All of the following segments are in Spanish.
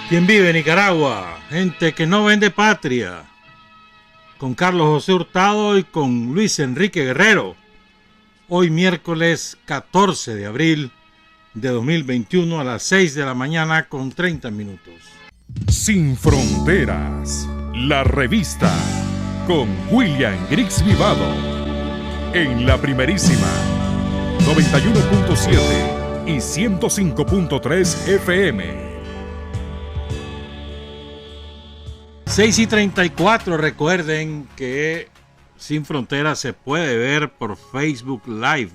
¿Quién vive en Nicaragua? Gente que no vende patria. Con Carlos José Hurtado y con Luis Enrique Guerrero. Hoy miércoles 14 de abril de 2021 a las 6 de la mañana con 30 minutos. Sin Fronteras, la revista con William Griggs Vivado. En la primerísima 91.7 y 105.3 FM. 6:34, recuerden que Sin Fronteras se puede ver por Facebook Live,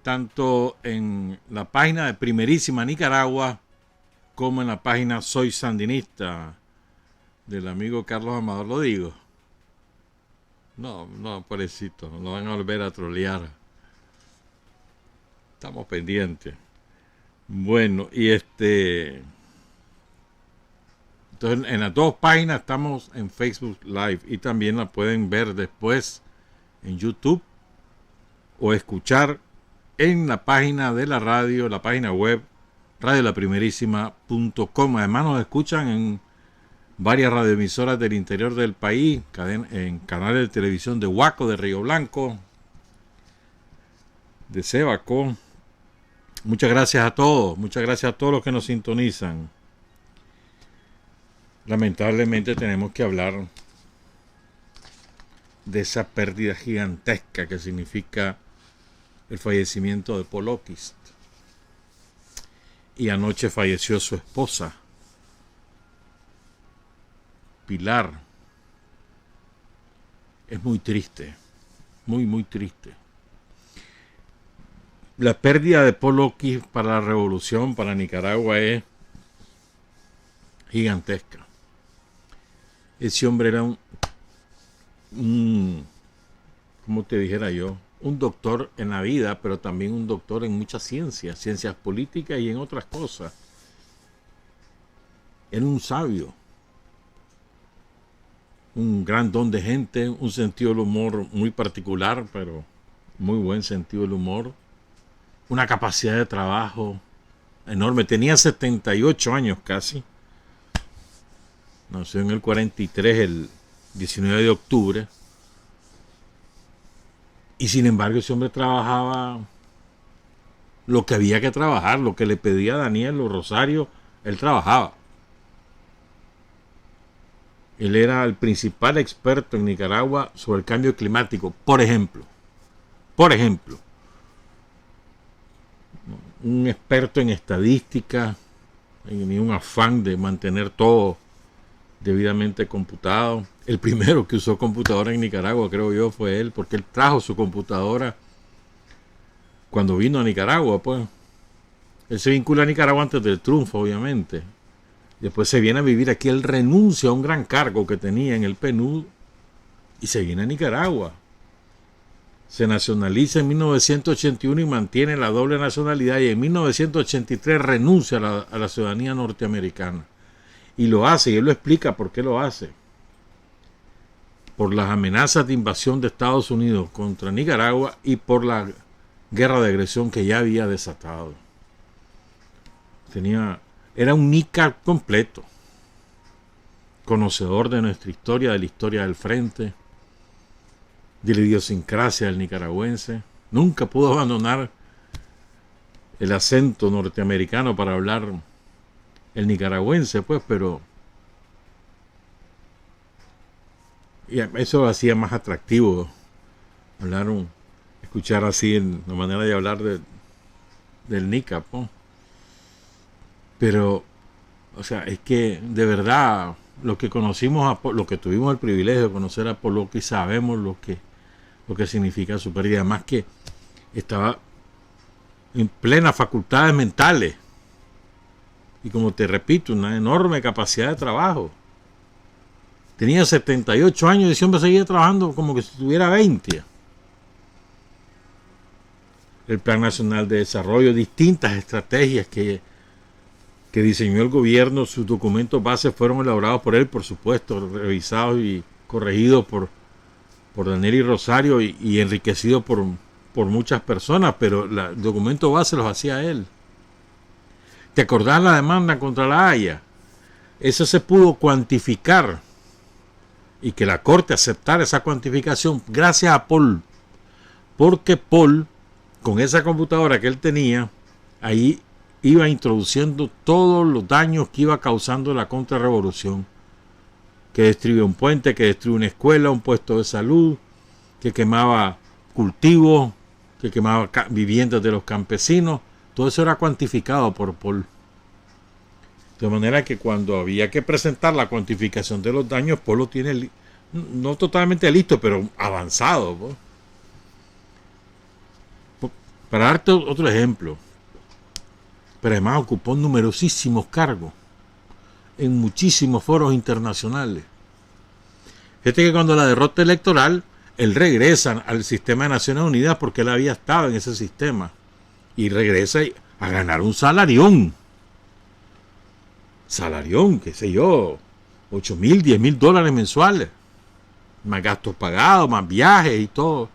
tanto en la página de Primerísima Nicaragua como en la página Soy Sandinista del amigo Carlos Amador. Lo digo. No, pobrecito, no lo van a volver a trolear. Estamos pendientes. Bueno, y entonces en las dos páginas estamos en Facebook Live y también la pueden ver después en YouTube o escuchar en la página de la radio, la página web radiolaprimerísima.com. Además nos escuchan en varias radioemisoras del interior del país, en canales de televisión de Huaco, de Río Blanco, de Cebaco. Muchas gracias a todos los que nos sintonizan. Lamentablemente tenemos que hablar de esa pérdida gigantesca que significa el fallecimiento de Paul Oquist. Y anoche falleció su esposa, Pilar. Es muy triste, muy triste. La pérdida de Paul Oquist para la revolución, para Nicaragua, es gigantesca. Ese hombre era como te dijera yo, un doctor en la vida, pero también un doctor en muchas ciencias políticas y en otras cosas. Era un sabio, un gran don de gente, un sentido del humor muy particular, pero muy buen sentido del humor, una capacidad de trabajo enorme. Tenía 78 años casi. Nació en el 43, el 19 de octubre. Y sin embargo ese hombre trabajaba lo que había que trabajar, lo que le pedía Daniel o Rosario, él trabajaba. Él era el principal experto en Nicaragua sobre el cambio climático, por ejemplo. Un experto en estadística, en un afán de mantener todo debidamente computado. El primero que usó computadora en Nicaragua, creo yo, fue él, porque él trajo su computadora cuando vino a Nicaragua, pues. Él se vincula a Nicaragua antes del triunfo, obviamente. Después se viene a vivir aquí, él renuncia a un gran cargo que tenía en el PNUD y se viene a Nicaragua. Se nacionaliza en 1981 y mantiene la doble nacionalidad, y en 1983 renuncia a la ciudadanía norteamericana. Y lo hace, y él lo explica por qué lo hace. Por las amenazas de invasión de Estados Unidos contra Nicaragua y por la guerra de agresión que ya había desatado. Era un nica completo, conocedor de nuestra historia, de la historia del frente, de la idiosincrasia del nicaragüense. Nunca pudo abandonar el acento norteamericano para hablar el nicaragüense, pues, pero eso lo hacía más atractivo, escuchar así en la manera de hablar del nica, pues. Pero, o sea, es que de verdad, lo que tuvimos el privilegio de conocer a Paul Oquist, sabemos lo que significa su pérdida. Además que estaba en plenas facultades mentales. Y como te repito, una enorme capacidad de trabajo. Tenía 78 años y ese hombre seguía trabajando como que si tuviera 20. El Plan Nacional de Desarrollo, distintas estrategias que diseñó el gobierno, sus documentos base fueron elaborados por él, por supuesto, revisados y corregidos por Daniel y Rosario y enriquecidos por muchas personas, pero el documento base los hacía él. ¿Te acordás la demanda contra la Haya? eso se pudo cuantificar y que la Corte aceptara esa cuantificación gracias a Paul, porque Paul, con esa computadora que él tenía, ahí iba introduciendo todos los daños que iba causando la contrarrevolución, que destruyó un puente, que destruyó una escuela, un puesto de salud, que quemaba cultivos, que quemaba viviendas de los campesinos. Todo eso era cuantificado por Paul. De manera que cuando había que presentar la cuantificación de los daños, Paul lo tiene no totalmente listo, pero avanzado. Para darte otro ejemplo, pero además ocupó numerosísimos cargos en muchísimos foros internacionales. Fíjate que cuando la derrota electoral, él regresa al sistema de Naciones Unidas porque él había estado en ese sistema y regresa a ganar un salarión, qué sé yo, 8,000, 10,000 dólares mensuales, más gastos pagados, más viajes y todo,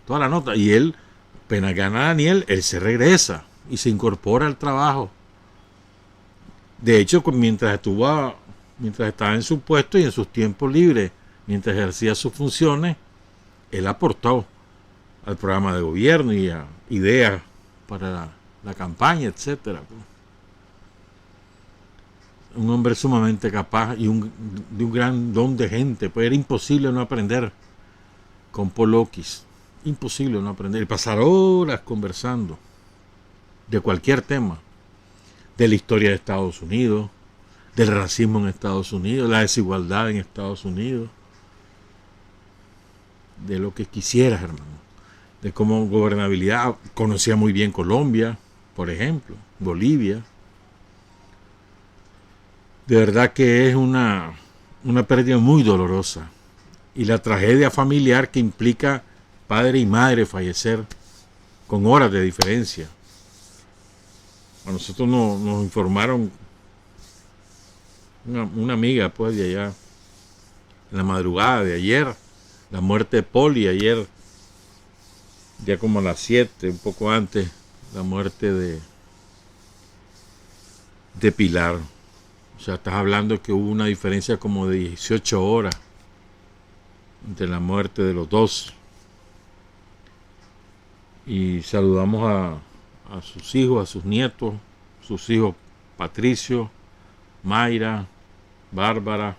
toda la nota. Y él, apenas gana Daniel, él se regresa y se incorpora al trabajo. De hecho, mientras estaba en su puesto y en sus tiempos libres, mientras ejercía sus funciones, él aportó al programa de gobierno y a ideas para la campaña, etcétera. Un hombre sumamente capaz y de un gran don de gente. Pues era imposible no aprender con Paul Oakes. Imposible no aprender y pasar horas conversando de cualquier tema, de la historia de Estados Unidos, del racismo en Estados Unidos, la desigualdad en Estados Unidos, de lo que quisieras, hermano, de cómo gobernabilidad. Conocía muy bien Colombia, por ejemplo, Bolivia. De verdad que es una pérdida muy dolorosa, y la tragedia familiar que implica padre y madre fallecer con horas de diferencia. A nosotros nos informaron una amiga pues de allá en la madrugada de ayer la muerte de Paul, y ayer ya como a las 7, un poco antes, la muerte de Pilar. O sea, estás hablando que hubo una diferencia como de 18 horas entre la muerte de los dos. Y saludamos a sus hijos, a sus nietos, sus hijos Patricio, Mayra, Bárbara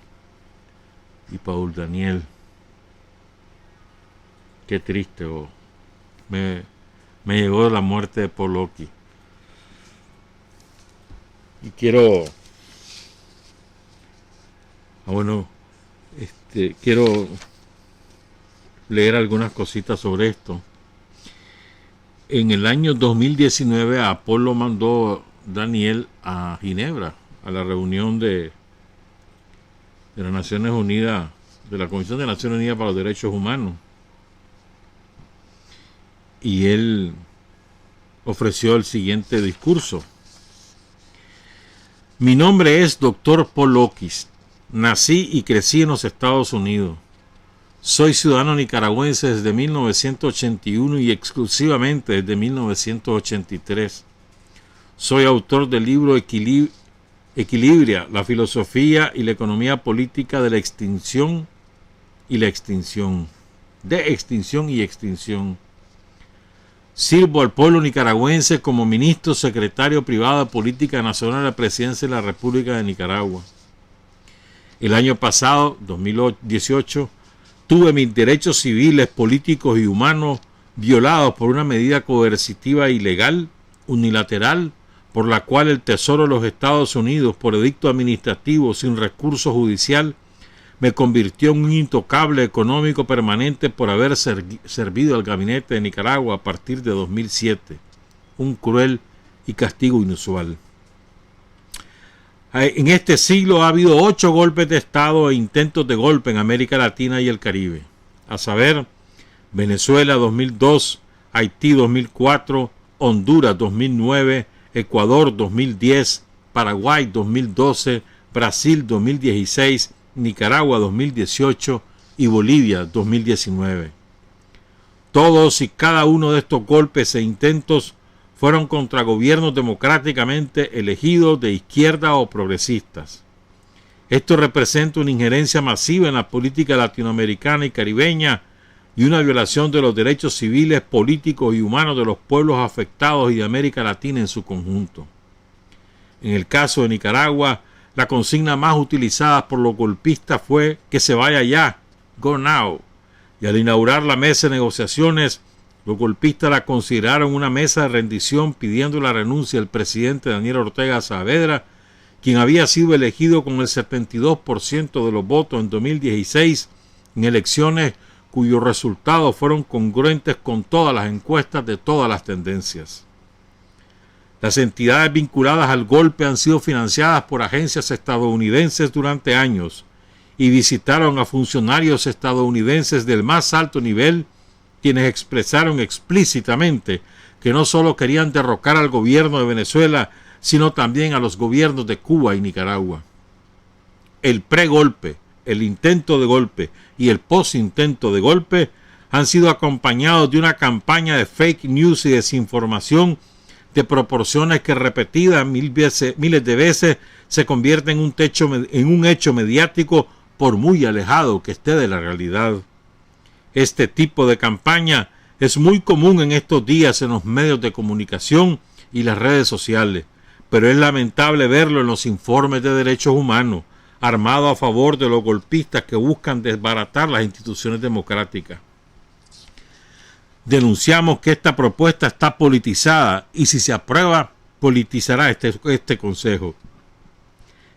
y Paul Daniel. Qué triste, me llegó la muerte de Paul Oakes. Y quiero quiero leer algunas cositas sobre esto. En el año 2019 Apolo mandó Daniel a Ginebra, a la reunión de las Naciones Unidas, de la Comisión de Naciones Unidas para los Derechos Humanos. Y él ofreció el siguiente discurso. Mi nombre es Dr. Paul Oakes. Nací y crecí en los Estados Unidos. Soy ciudadano nicaragüense desde 1981 y exclusivamente desde 1983. Soy autor del libro Equilibria, la filosofía y la economía política de la extinción y la extinción. De extinción y extinción. Sirvo al pueblo nicaragüense como ministro secretario privado de Política Nacional de la Presidencia de la República de Nicaragua. El año pasado, 2018, tuve mis derechos civiles, políticos y humanos violados por una medida coercitiva ilegal, unilateral, por la cual el Tesoro de los Estados Unidos, por edicto administrativo sin recurso judicial, me convirtió en un intocable económico permanente por haber servido al gabinete de Nicaragua a partir de 2007. Un cruel y castigo inusual. En este siglo ha habido 8 golpes de Estado e intentos de golpe en América Latina y el Caribe. A saber, Venezuela 2002, Haití 2004, Honduras 2009, Ecuador 2010, Paraguay 2012, Brasil 2016, Nicaragua 2018 y Bolivia 2019. Todos y cada uno de estos golpes e intentos fueron contra gobiernos democráticamente elegidos de izquierda o progresistas. Esto representa una injerencia masiva en la política latinoamericana y caribeña y una violación de los derechos civiles, políticos y humanos de los pueblos afectados y de América Latina en su conjunto. En el caso de Nicaragua, la consigna más utilizada por los golpistas fue que se vaya ya, go now, y al inaugurar la mesa de negociaciones, los golpistas la consideraron una mesa de rendición pidiendo la renuncia del presidente Daniel Ortega Saavedra, quien había sido elegido con el 72% de los votos en 2016 en elecciones cuyos resultados fueron congruentes con todas las encuestas de todas las tendencias. Las entidades vinculadas al golpe han sido financiadas por agencias estadounidenses durante años y visitaron a funcionarios estadounidenses del más alto nivel, quienes expresaron explícitamente que no solo querían derrocar al gobierno de Venezuela, sino también a los gobiernos de Cuba y Nicaragua. El pregolpe, el intento de golpe y el post-intento de golpe han sido acompañados de una campaña de fake news y desinformación de proporciones que repetidas miles de veces se convierten en un hecho mediático por muy alejado que esté de la realidad. Este tipo de campaña es muy común en estos días en los medios de comunicación y las redes sociales, pero es lamentable verlo en los informes de derechos humanos, armados a favor de los golpistas que buscan desbaratar las instituciones democráticas. Denunciamos que esta propuesta está politizada y si se aprueba, politizará este Consejo.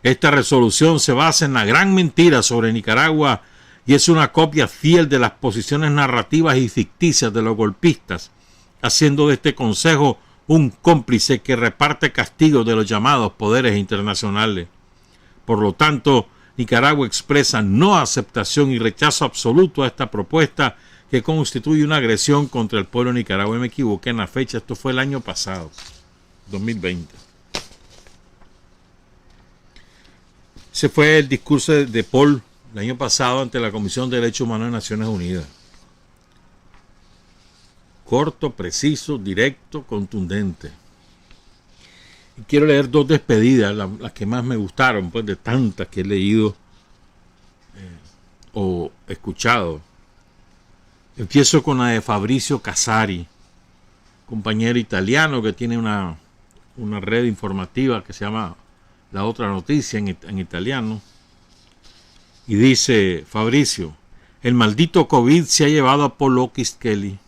Esta resolución se basa en la gran mentira sobre Nicaragua y es una copia fiel de las posiciones narrativas y ficticias de los golpistas, haciendo de este Consejo un cómplice que reparte castigos de los llamados poderes internacionales. Por lo tanto, Nicaragua expresa no aceptación y rechazo absoluto a esta propuesta que constituye una agresión contra el pueblo de Nicaragua. Me equivoqué en la fecha, esto fue el año pasado, 2020. Ese fue el discurso de Paul el año pasado ante la Comisión de Derechos Humanos de Naciones Unidas. Corto, preciso, directo, contundente. Y quiero leer dos despedidas, las que más me gustaron, pues de tantas que he leído o escuchado. Empiezo con la de Fabrizio Casari, compañero italiano que tiene una red informativa que se llama La Otra Noticia en italiano. Y dice Fabrizio: el maldito COVID se ha llevado a Paul Okiskeli,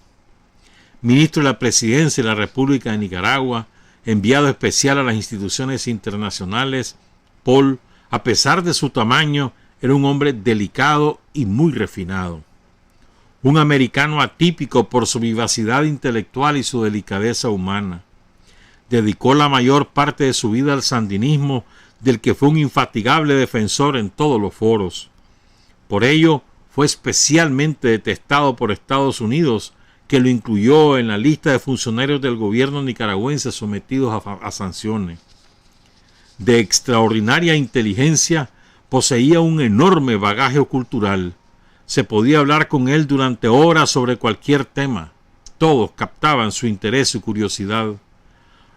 ministro de la Presidencia de la República de Nicaragua, enviado especial a las instituciones internacionales. Paul, a pesar de su tamaño, era un hombre delicado y muy refinado. Un americano atípico por su vivacidad intelectual y su delicadeza humana. Dedicó la mayor parte de su vida al sandinismo, del que fue un infatigable defensor en todos los foros. Por ello, fue especialmente detestado por Estados Unidos, que lo incluyó en la lista de funcionarios del gobierno nicaragüense sometidos a sanciones. De extraordinaria inteligencia, poseía un enorme bagaje cultural. Se podía hablar con él durante horas sobre cualquier tema. Todos captaban su interés y curiosidad.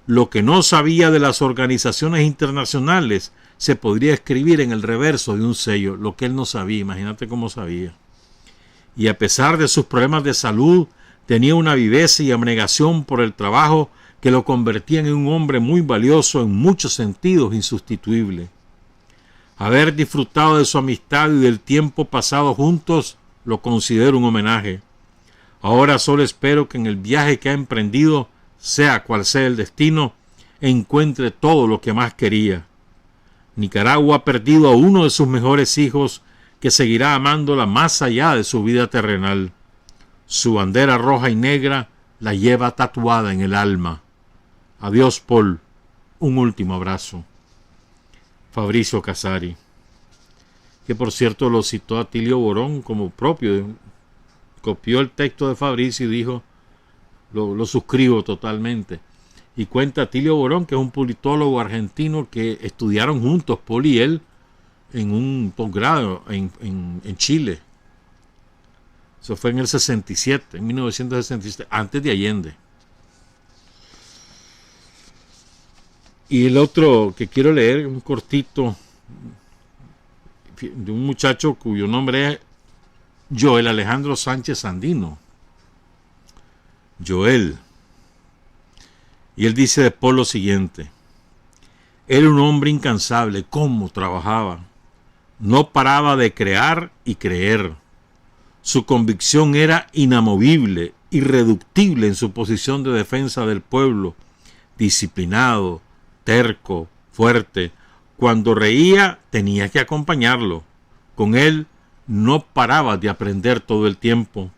Lo que no sabía de las organizaciones internacionales se podría escribir en el reverso de un sello. Lo que él no sabía, imagínate cómo sabía. Y a pesar de sus problemas de salud, tenía una viveza y abnegación por el trabajo que lo convertían en un hombre muy valioso, en muchos sentidos insustituible. Haber disfrutado de su amistad y del tiempo pasado juntos lo considero un homenaje. Ahora solo espero que en el viaje que ha emprendido, sea cual sea el destino, encuentre todo lo que más quería. Nicaragua ha perdido a uno de sus mejores hijos que seguirá amándola más allá de su vida terrenal. Su bandera roja y negra la lleva tatuada en el alma. Adiós, Paul. Un último abrazo. Fabrizio Casari, que por cierto lo citó a Tilio Borón como propio. Copió el texto de Fabrizio y dijo: lo suscribo totalmente. Y cuenta Tilio Borón, que es un politólogo argentino que estudiaron juntos, Paul y él, en un posgrado en Chile. Eso fue en el 67, en 1967, antes de Allende. Y el otro que quiero leer, un cortito, de un muchacho cuyo nombre es Joel Alejandro Sánchez Sandino. Joel. Y él dice de Paul lo siguiente: era un hombre incansable. ¿Cómo trabajaba? No paraba de crear y creer. Su convicción era inamovible, irreductible en su posición de defensa del pueblo, disciplinado, terco, fuerte. Cuando reía tenía que acompañarlo. Con él no paraba de aprender todo el tiempo.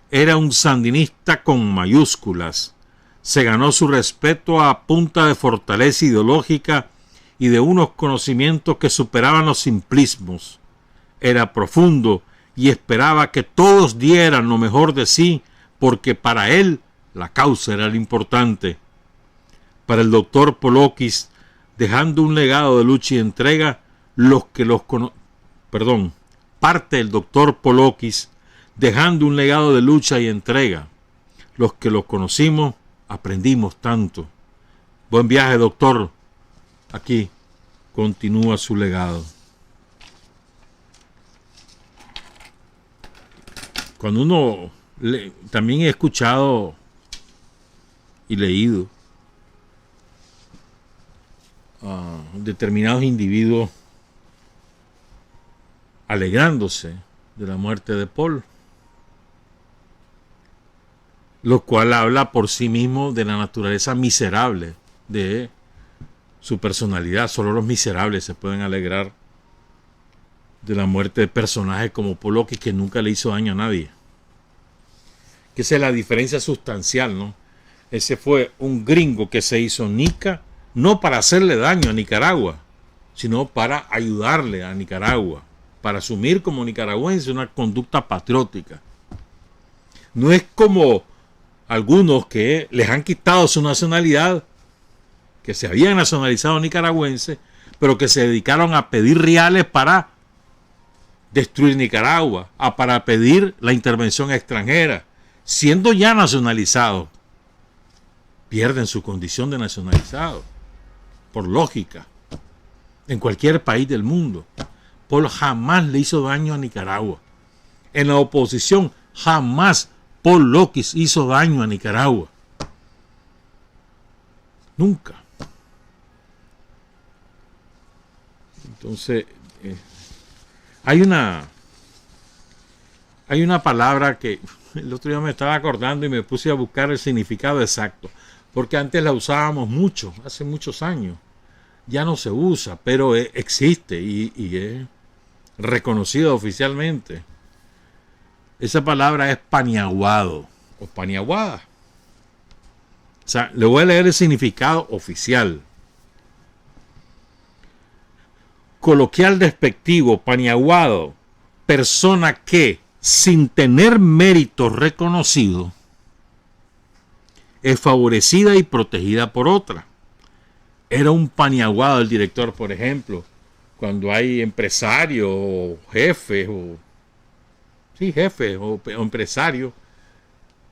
Era un sandinista con mayúsculas. Se ganó su respeto a punta de fortaleza ideológica y de unos conocimientos que superaban los simplismos. Era profundo y esperaba que todos dieran lo mejor de sí, porque para él la causa era lo importante. Para el doctor Polokis, dejando un legado de lucha y entrega, parte del doctor Polokis, dejando un legado de lucha y entrega. Los que los conocimos aprendimos tanto. Buen viaje, doctor. Aquí continúa su legado. Cuando uno también he escuchado y leído a determinados individuos alegrándose de la muerte de Paul, lo cual habla por sí mismo de la naturaleza miserable de su personalidad. Solo los miserables se pueden alegrar de la muerte de personajes como Polokis, que nunca le hizo daño a nadie. Que esa es la diferencia sustancial, ¿no? Ese fue un gringo que se hizo nica, no para hacerle daño a Nicaragua, sino para ayudarle a Nicaragua, para asumir como nicaragüense una conducta patriótica. No es como algunos que les han quitado su nacionalidad, que se habían nacionalizado nicaragüenses, pero que se dedicaron a pedir reales para destruir Nicaragua, para pedir la intervención extranjera. Siendo ya nacionalizados, pierden su condición de nacionalizados, por lógica, en cualquier país del mundo. Paul jamás le hizo daño a Nicaragua. En la oposición, jamás Polokis hizo daño a Nicaragua. Nunca. Entonces, hay una palabra que el otro día me estaba acordando y me puse a buscar el significado exacto, porque antes la usábamos mucho, hace muchos años. Ya no se usa, pero existe y es reconocida oficialmente. Esa palabra es paniaguado o paniaguada. O sea, le voy a leer el significado oficial. Coloquial despectivo, paniaguado, persona que, sin tener mérito reconocido, es favorecida y protegida por otra. Era un paniaguado el director, por ejemplo, cuando hay empresarios o jefes o empresarios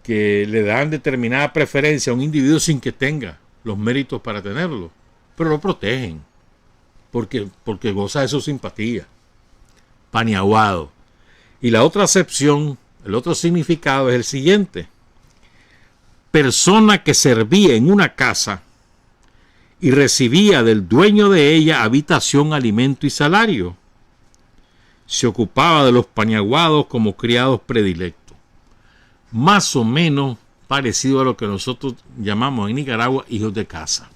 que le dan determinada preferencia a un individuo sin que tenga los méritos para tenerlo, pero lo protegen porque goza de su simpatía. Paniaguado. Y la otra acepción, el otro significado es el siguiente: persona que servía en una casa y recibía del dueño de ella habitación, alimento y salario. Se ocupaba de los paniaguados como criados predilectos. Más o menos parecido a lo que nosotros llamamos en Nicaragua hijos de casa.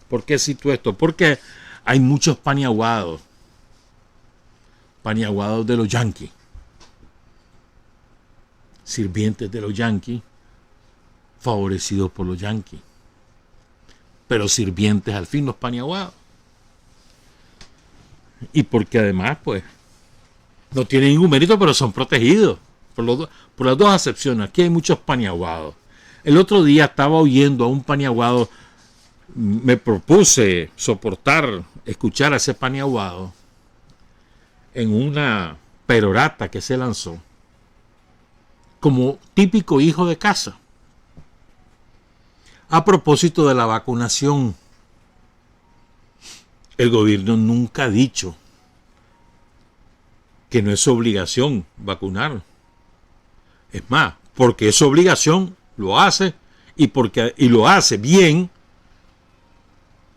¿Por qué cito esto? Porque hay muchos paniaguados de los yanquis, sirvientes de los yanquis, favorecidos por los yanquis, pero sirvientes al fin los paniaguados. Y porque además, pues, no tienen ningún mérito, pero son protegidos por las dos acepciones. Aquí hay muchos paniaguados. El otro día estaba oyendo a un paniaguado, me propuse escuchar a ese paniaguado en una perorata que se lanzó como típico hijo de casa a propósito de la vacunación. El gobierno nunca ha dicho que no es obligación vacunar. Es más, porque es obligación, lo hace, y lo hace bien,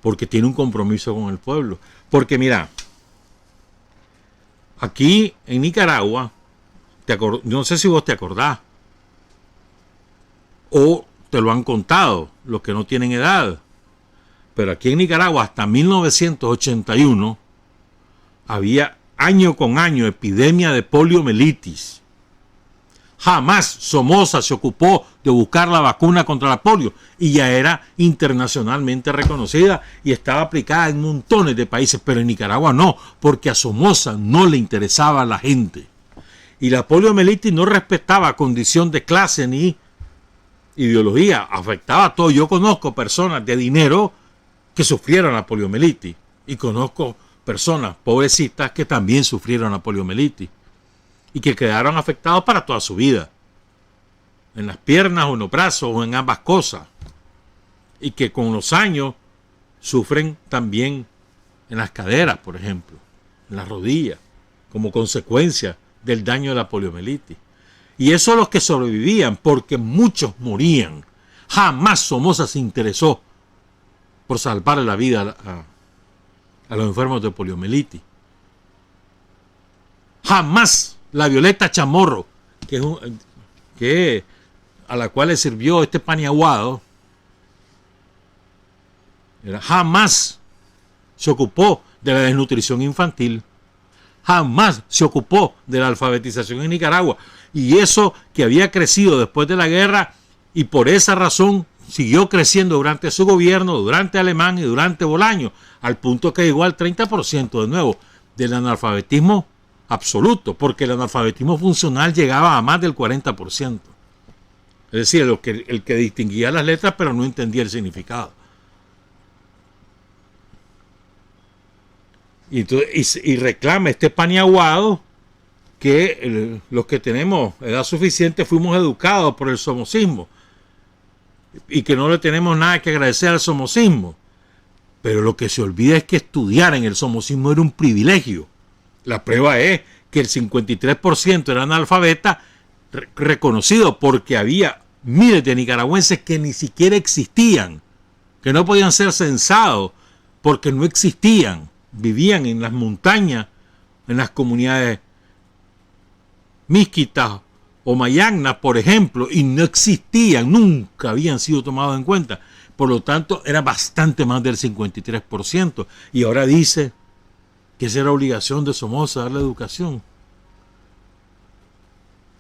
porque tiene un compromiso con el pueblo. Porque mira, aquí en Nicaragua, no sé si vos te acordás, o te lo han contado los que no tienen edad, pero aquí en Nicaragua hasta 1981 había año con año epidemia de poliomielitis. Jamás Somoza se ocupó de buscar la vacuna contra la polio y ya era internacionalmente reconocida y estaba aplicada en montones de países, pero en Nicaragua no, porque a Somoza no le interesaba a la gente. Y la poliomielitis no respetaba condición de clase ni ideología, afectaba a todo. Yo conozco personas de dinero que sufrieron la poliomielitis y conozco personas pobrecitas que también sufrieron la poliomielitis y que quedaron afectados para toda su vida, en las piernas o en los brazos o en ambas cosas, y que con los años sufren también en las caderas, por ejemplo, en las rodillas, como consecuencia del daño de la poliomielitis. Y eso es los que sobrevivían, porque muchos morían. Jamás Somoza se interesó por salvar la vida a los enfermos de poliomielitis. Jamás la Violeta Chamorro, a la cual le sirvió este paniaguado, jamás se ocupó de la desnutrición infantil, jamás se ocupó de la alfabetización en Nicaragua, y eso que había crecido después de la guerra, y por esa razón siguió creciendo durante su gobierno, durante Alemán y durante Bolaño, al punto que llegó al 30% de nuevo del analfabetismo absoluto, porque el analfabetismo funcional llegaba a más del 40%. Es decir, el que distinguía las letras pero no entendía el significado. Y reclama este paniaguado que los que tenemos edad suficiente fuimos educados por el somocismo y que no le tenemos nada que agradecer al somocismo. Pero lo que se olvida es que estudiar en el somocismo era un privilegio. La prueba es que el 53% era analfabeta reconocido, porque había miles de nicaragüenses que ni siquiera existían, que no podían ser censados porque no existían. Vivían en las montañas, en las comunidades misquitas o mayagnas, por ejemplo, y no existían, nunca habían sido tomados en cuenta. Por lo tanto, era bastante más del 53%. Y ahora dice que esa era obligación de Somoza dar la educación.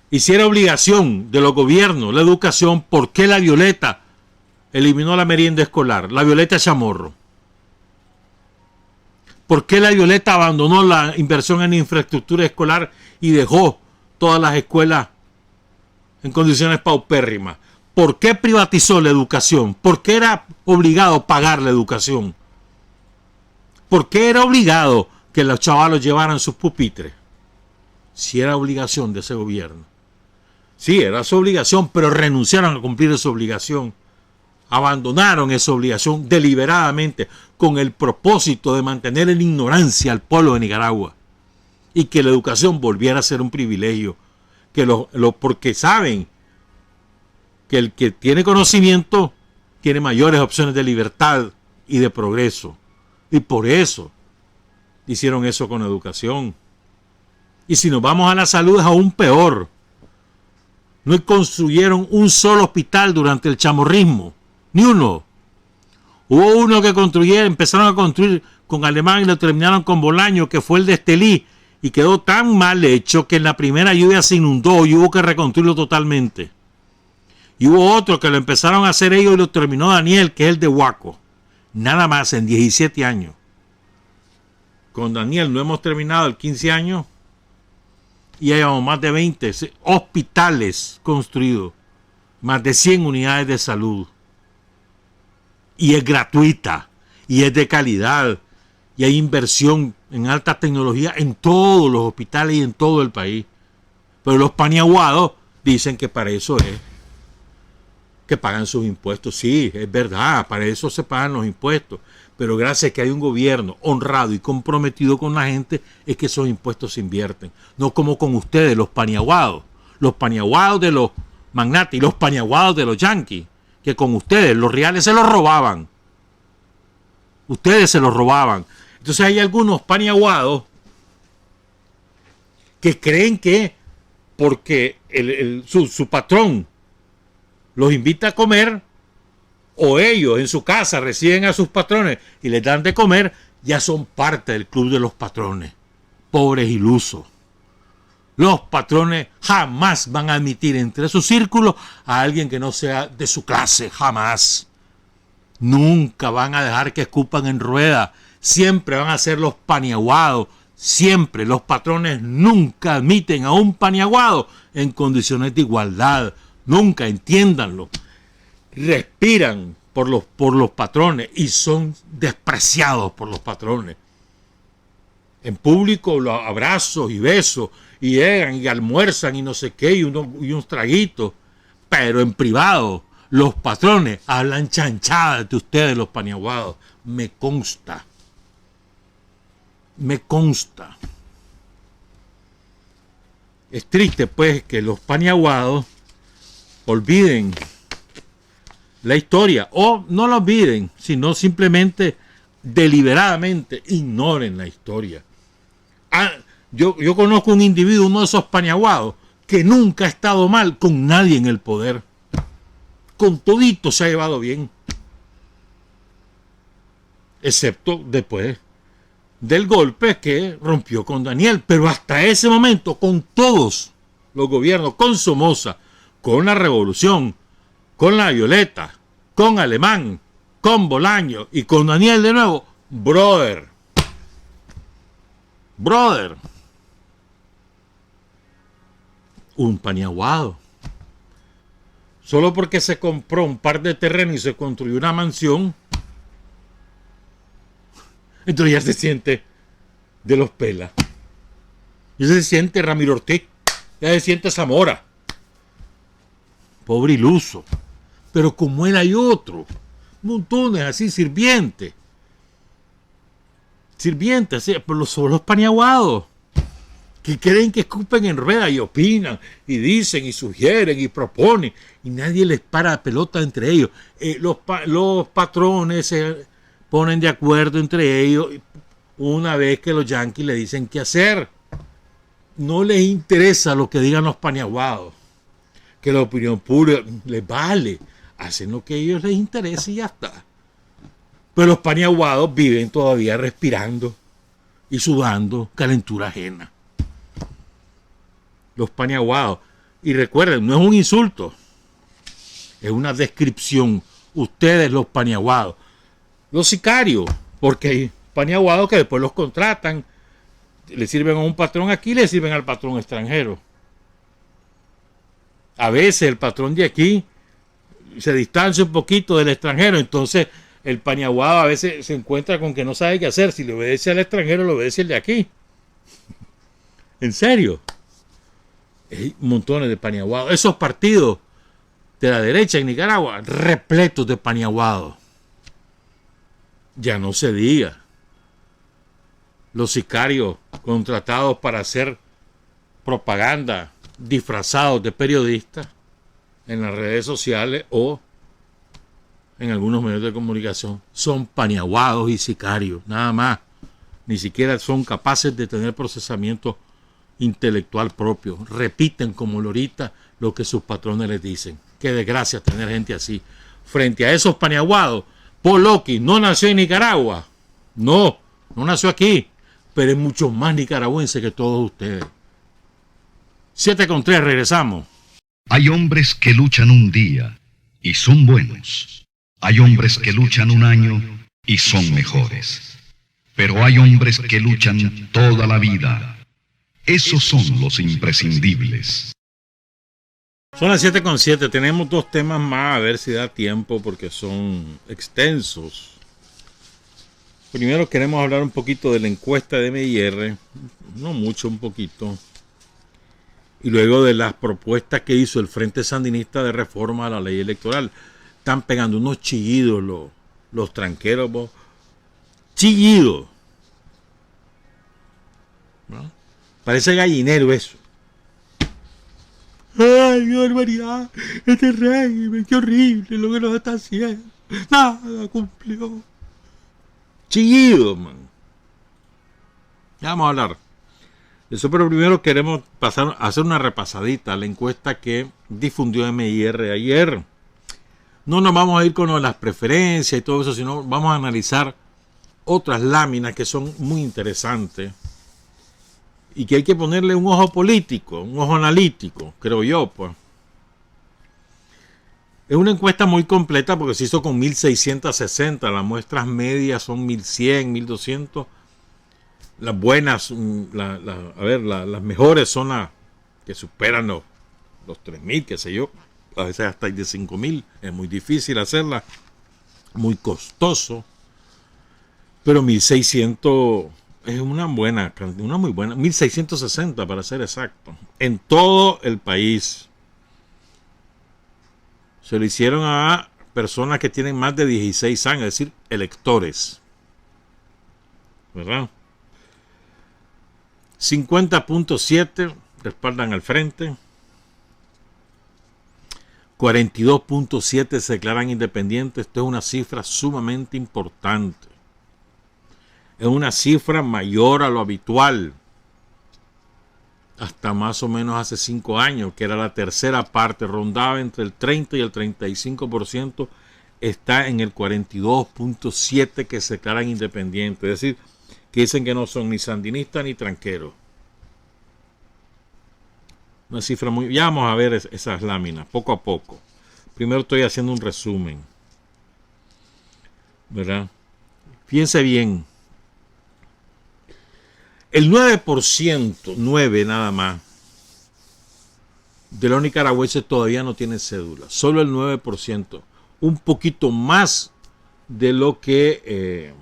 Y si era obligación de los gobiernos la educación, ¿por qué la Violeta eliminó la merienda escolar? La Violeta Chamorro. ¿Por qué la Violeta abandonó la inversión en infraestructura escolar y dejó todas las escuelas en condiciones paupérrimas? ¿Por qué privatizó la educación? ¿Por qué era obligado pagar la educación? ¿Por qué era obligado que los chavalos llevaran sus pupitres? Si era obligación de ese gobierno. Sí, era su obligación, pero renunciaron a cumplir esa obligación. Abandonaron esa obligación deliberadamente con el propósito de mantener en ignorancia al pueblo de Nicaragua y que la educación volviera a ser un privilegio, porque saben que el que tiene conocimiento tiene mayores opciones de libertad y de progreso, y por eso hicieron eso con educación. Y si nos vamos a la salud es aún peor. No construyeron un solo hospital durante el chamorrismo, ni uno. Hubo uno que empezaron a construir con Alemán y lo terminaron con Bolaño, que fue el de Estelí, y quedó tan mal hecho que en la primera lluvia se inundó y hubo que reconstruirlo totalmente. Y hubo otro que lo empezaron a hacer ellos y lo terminó Daniel, que es el de Huaco. Nada más en 17 años. Con Daniel no hemos terminado el 15 años y hay más de 20 hospitales construidos, más de 100 unidades de salud. Y es gratuita, y es de calidad, y hay inversión en alta tecnología en todos los hospitales y en todo el país. Pero los paniaguados dicen que para eso es que pagan sus impuestos. Sí, es verdad, para eso se pagan los impuestos. Pero gracias a que hay un gobierno honrado y comprometido con la gente, es que esos impuestos se invierten. No como con ustedes, los paniaguados de los magnates y los paniaguados de los yanquis, que con ustedes los reales se los robaban. Ustedes se los robaban. Entonces hay algunos paniaguados que creen que porque su patrón los invita a comer, o ellos en su casa reciben a sus patrones y les dan de comer, ya son parte del club de los patrones. Pobres ilusos. Los patrones jamás van a admitir entre su círculo a alguien que no sea de su clase, jamás. Nunca van a dejar que escupan en rueda. Siempre van a ser los paniaguados. Siempre los patrones nunca admiten a un paniaguado en condiciones de igualdad. Nunca, entiéndanlo. Respiran por los patrones y son despreciados por los patrones. En público los abrazos y besos y llegan y almuerzan y no sé qué y unos traguitos, pero en privado los patrones hablan chanchadas de ustedes, los paniaguados. Me consta. Es triste pues que los paniaguados olviden la historia, o no la olviden, sino simplemente deliberadamente ignoren la historia. Yo conozco un individuo, uno de esos paniaguados, que nunca ha estado mal con nadie en el poder. Con todito se ha llevado bien. Excepto después del golpe que rompió con Daniel. Pero hasta ese momento, con todos los gobiernos, con Somoza, con la Revolución, con la Violeta, con Alemán, con Bolaño y con Daniel de nuevo, brother. Un paniaguado. Solo porque se compró un par de terrenos y se construyó una mansión, entonces ya se siente de los pelas. Ya se siente Ramiro Ortiz. Ya se siente Zamora. Pobre iluso. Pero como él hay otro. Montones así, sirvientes. Así, pero son los paniaguados. Que creen que escupen en rueda y opinan, y dicen, y sugieren, y proponen. Y nadie les para pelota entre ellos. Los patrones se ponen de acuerdo entre ellos una vez que los yanquis le dicen qué hacer. No les interesa lo que digan los paniaguados. Que la opinión pública les vale. Hacen lo que a ellos les interesa y ya está. Pero los paniaguados viven todavía respirando y sudando calentura ajena. Los paniaguados. Y recuerden, no es un insulto. Es una descripción. Ustedes los paniaguados. Los sicarios. Porque hay paniaguados que después los contratan. Le sirven a un patrón aquí, le sirven al patrón extranjero. A veces el patrón de aquí se distancia un poquito del extranjero, entonces el paniaguado a veces se encuentra con que no sabe qué hacer. Si le obedece al extranjero, le obedece el de aquí. ¿En serio? Hay montones de paniaguados. Esos partidos de la derecha en Nicaragua, repletos de paniaguados. Ya no se diga. Los sicarios contratados para hacer propaganda, disfrazados de periodistas en las redes sociales o en algunos medios de comunicación, son paniaguados y sicarios, nada más. Ni siquiera son capaces de tener procesamiento intelectual propio. Repiten como lorita lo que sus patrones les dicen. Qué desgracia tener gente así. Frente a esos paniaguados, Paul Oqui no nació en Nicaragua. No nació aquí, pero es mucho más nicaragüense que todos ustedes. 7:3, regresamos. Hay hombres que luchan un día y son buenos. Hay hombres que luchan un año y son mejores. Pero hay hombres que luchan toda la vida. Esos son los imprescindibles. Son las 7:7. Tenemos dos temas más, a ver si da tiempo porque son extensos. Primero queremos hablar un poquito de la encuesta de MIR, no mucho, un poquito. Y luego de las propuestas que hizo el Frente Sandinista de reforma a la ley electoral. Están pegando unos chillidos los tranqueros. chillido, ¿no? Parece gallinero eso. ¡Ay, qué barbaridad! Este régimen, qué horrible lo que nos está haciendo. Nada cumplió. Chillido, man. Ya vamos a hablar de eso, pero primero queremos hacer una repasadita a la encuesta que difundió MIR ayer. No nos vamos a ir con las preferencias y todo eso, sino vamos a analizar otras láminas que son muy interesantes y que hay que ponerle un ojo político, un ojo analítico, creo yo, pues. Es una encuesta muy completa porque se hizo con 1660, las muestras medias son 1100, 1200. Las buenas, las mejores son las que superan los 3000, qué sé yo. A veces hasta hay de 5000. Es muy difícil hacerla, muy costoso. Pero 1600 es una muy buena. 1660 para ser exacto. En todo el país. Se lo hicieron a personas que tienen más de 16 años, es decir, electores. ¿Verdad? 50.7 respaldan al frente. 42.7 se declaran independientes. Esto es una cifra sumamente importante. Es una cifra mayor a lo habitual. Hasta más o menos hace 5 años, que era la tercera parte, rondaba entre el 30 y el 35%, está en el 42.7 que se declaran independientes. Es decir, que dicen que no son ni sandinistas ni tranqueros. Una cifra muy... Ya vamos a ver esas láminas, poco a poco. Primero estoy haciendo un resumen, ¿verdad? Fíjense bien. El 9%, 9 nada más, de los nicaragüenses todavía no tienen cédula. Solo el 9%. Un poquito más de lo que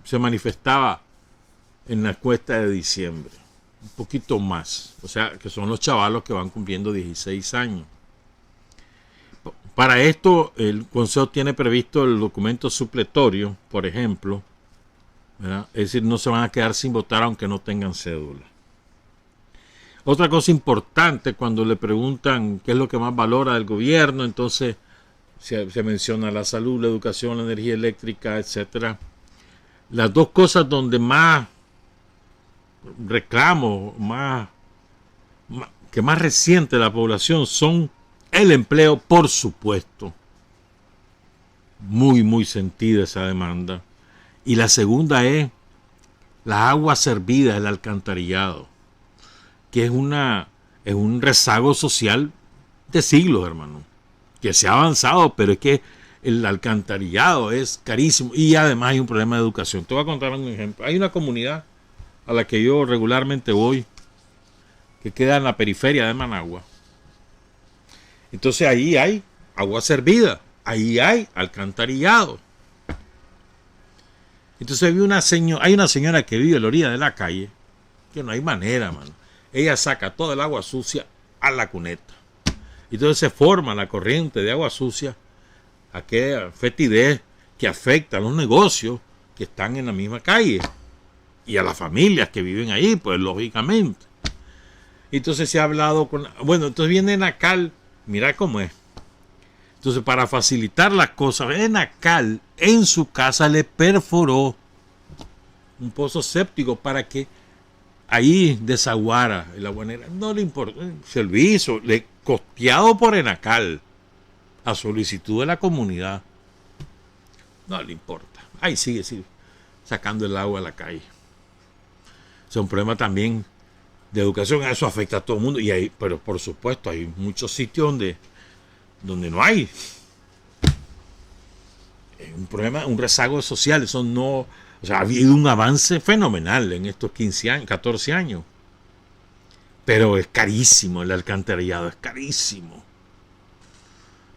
se manifestaba en la encuesta de diciembre. Un poquito más. O sea, que son los chavalos que van cumpliendo 16 años. Para esto, el Consejo tiene previsto el documento supletorio, por ejemplo, ¿verdad? Es decir, no se van a quedar sin votar aunque no tengan cédula. Otra cosa importante, cuando le preguntan qué es lo que más valora del gobierno, entonces se menciona la salud, la educación, la energía eléctrica, etcétera. Las dos cosas donde más reclamo, que más resiente la población son el empleo, por supuesto. Muy, muy sentida esa demanda. Y la segunda es la agua servida, el alcantarillado, que es un rezago social de siglos, hermano, que se ha avanzado, pero es que el alcantarillado es carísimo y además hay un problema de educación. Te voy a contar un ejemplo. Hay una comunidad a la que yo regularmente voy, que queda en la periferia de Managua. Entonces ahí hay agua servida, ahí hay alcantarillado. Entonces hay una señora que vive a la orilla de la calle, que no hay manera, mano. Ella saca todo el agua sucia a la cuneta. Entonces se forma la corriente de agua sucia, aquella fetidez que afecta a los negocios que están en la misma calle y a las familias que viven ahí, pues lógicamente. Entonces se ha hablado con... Bueno, entonces viene Enacal, mira cómo es. Entonces, para facilitar las cosas, Enacal en su casa le perforó un pozo séptico para que ahí desaguara el agua negra. No le importa, servicio, costeado por Enacal, a solicitud de la comunidad. No le importa. Ahí sigue sacando el agua a la calle. Es un problema también de educación, eso afecta a todo el mundo. Pero por supuesto, hay muchos sitios donde no hay. Un problema, un rezago social. Eso no. O sea, ha habido un avance fenomenal en estos 15 años, 14 años. Pero es carísimo el alcantarillado, es carísimo.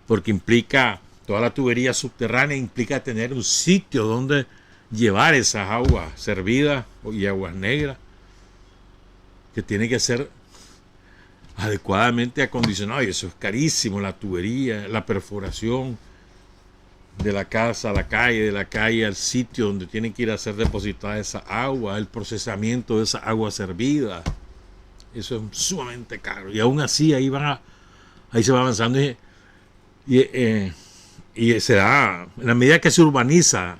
Porque implica, toda la tubería subterránea implica tener un sitio donde llevar esas aguas servidas y aguas negras, que tiene que ser adecuadamente acondicionado, y eso es carísimo, la tubería, la perforación, de la casa a la calle, de la calle al sitio donde tienen que ir a ser depositada esa agua, el procesamiento de esa agua servida. Eso es sumamente caro. Y aún así ahí se va avanzando y se da, en la medida que se urbaniza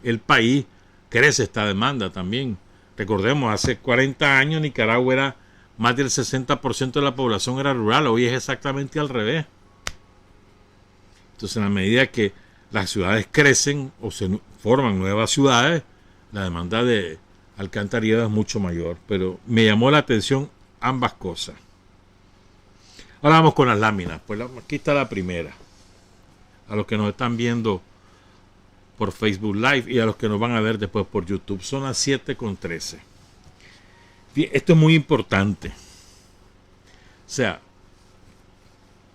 el país, crece esta demanda también. Recordemos, hace 40 años Nicaragua era más del 60% de la población era rural, hoy es exactamente al revés. Entonces, en la medida que las ciudades crecen o se forman nuevas ciudades, la demanda de alcantarillado es mucho mayor. Pero me llamó la atención ambas cosas. Ahora vamos con las láminas. Pues aquí está la primera. A los que nos están viendo por Facebook Live y a los que nos van a ver después por YouTube. Son las 7:13. Esto es muy importante. O sea,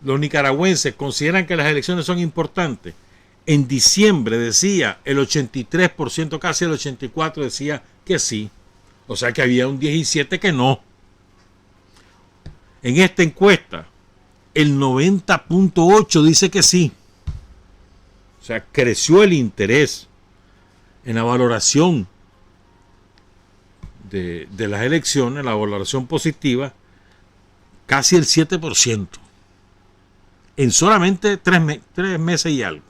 los nicaragüenses consideran que las elecciones son importantes. En diciembre decía el 83%, casi el 84% decía que sí. O sea que había un 17% que no. En esta encuesta, el 90.8% dice que sí. O sea, creció el interés en la valoración de las elecciones, la valoración positiva, casi el 7%. En solamente 3 meses y algo.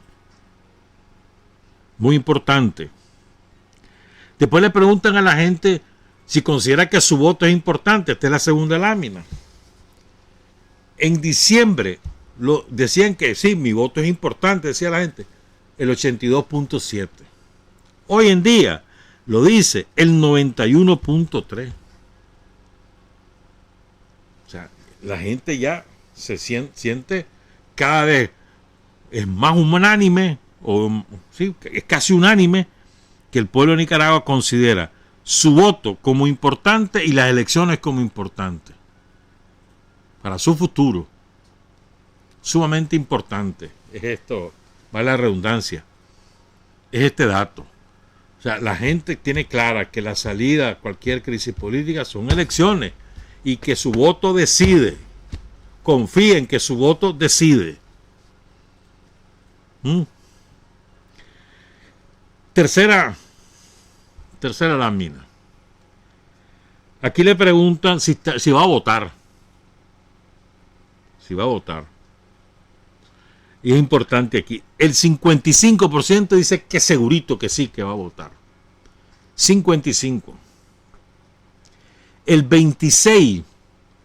Muy importante. Después le preguntan a la gente si considera que su voto es importante. Esta es la segunda lámina. En diciembre decían que sí, mi voto es importante, decía la gente. El 82.7%. Hoy en día lo dice el 91.3%. O sea, la gente ya se siente cada vez es más unánime, o sí, es casi unánime, que el pueblo de Nicaragua considera su voto como importante y las elecciones como importantes para su futuro. Sumamente importante es esto, vale la redundancia, es este dato. O sea, la gente tiene clara que la salida a cualquier crisis política son elecciones y que su voto decide. Confíen que su voto decide. Tercera lámina. Aquí le preguntan si va a votar. Si va a votar. Y es importante aquí. El 55% dice que segurito que sí, que va a votar. 55%. El 26%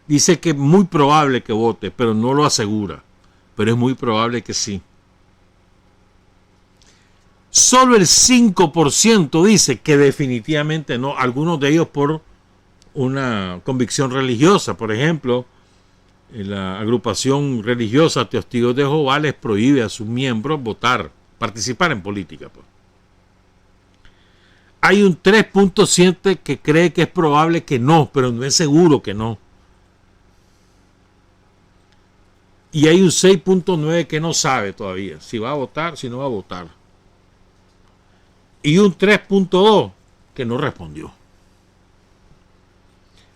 dice que es muy probable que vote, pero no lo asegura. Pero es muy probable que sí. Solo el 5% dice que definitivamente no. Algunos de ellos por una convicción religiosa. Por ejemplo, la agrupación religiosa Testigos de Jehová les prohíbe a sus miembros votar, participar en política. Pues. Hay un 3.7% que cree que es probable que no, pero no es seguro que no. Y hay un 6.9% que no sabe todavía si va a votar, si no va a votar. Y un 3.2% que no respondió.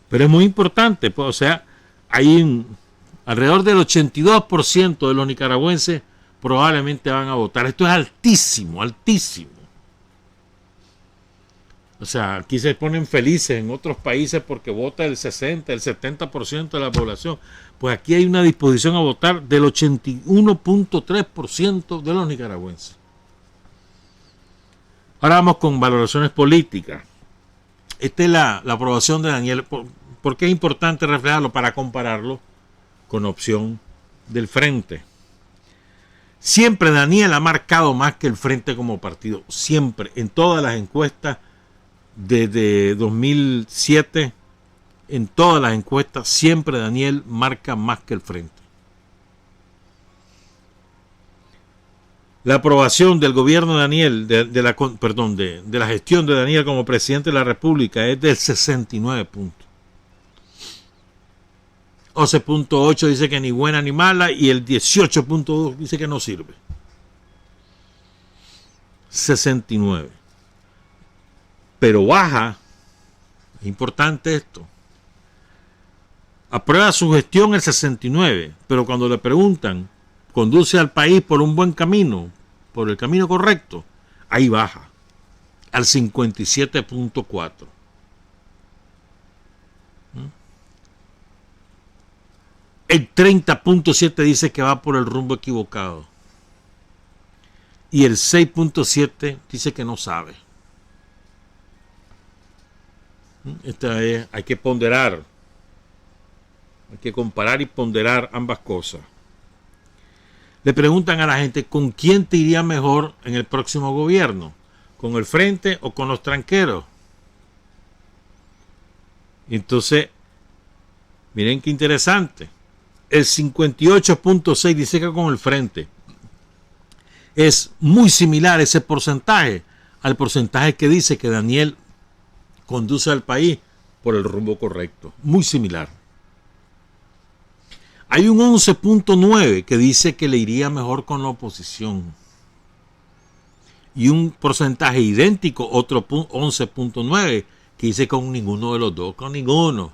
Pero es muy importante, pues, o sea, hay alrededor del 82% de los nicaragüenses probablemente van a votar. Esto es altísimo, altísimo. O sea, aquí se ponen felices en otros países porque vota el 60, el 70% de la población. Pues aquí hay una disposición a votar del 81.3% de los nicaragüenses. Ahora vamos con valoraciones políticas. Esta es la aprobación de Daniel. ¿Por qué es importante reflejarlo? Para compararlo con opción del Frente. Siempre Daniel ha marcado más que el Frente como partido. Siempre, en todas las encuestas desde 2007, en todas las encuestas, siempre Daniel marca más que el Frente. La aprobación del gobierno de Daniel, de la gestión de Daniel como presidente de la República es del 69 puntos. 11.8 dice que ni buena ni mala y el 18.2 dice que no sirve. 69. Pero baja, es importante esto, aprueba su gestión el 69, pero cuando le preguntan, ¿conduce al país por un buen camino? por el camino correcto, ahí baja al 57.4. El 30.7 dice que va por el rumbo equivocado. Y el 6.7 dice que no sabe. Hay que ponderar. Hay que comparar y ponderar ambas cosas. Le preguntan a la gente, ¿con quién te iría mejor en el próximo gobierno? ¿Con el frente o con los tranqueros? Entonces, miren qué interesante. El 58.6 dice que con el frente. Es muy similar ese porcentaje al porcentaje que dice que Daniel conduce al país por el rumbo correcto. Muy similar. Hay un 11.9 que dice que le iría mejor con la oposición. Y un porcentaje idéntico, otro 11.9, que dice con ninguno de los dos. Con ninguno.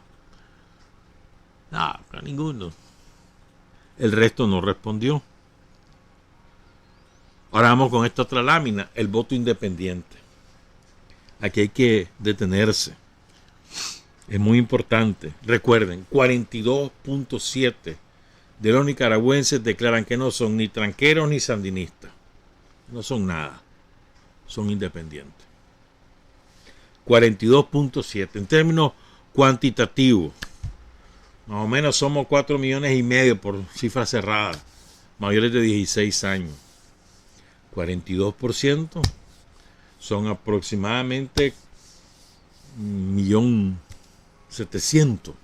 No, con ninguno. El resto no respondió. Ahora vamos con esta otra lámina, el voto independiente. Aquí hay que detenerse. Es muy importante. Recuerden, 42.7 de los nicaragüenses declaran que no son ni tranqueros ni sandinistas. No son nada. Son independientes. 42.7. En términos cuantitativos, más o menos somos 4,5 millones por cifra cerrada, mayores de 16 años. 42% son aproximadamente 1.700.000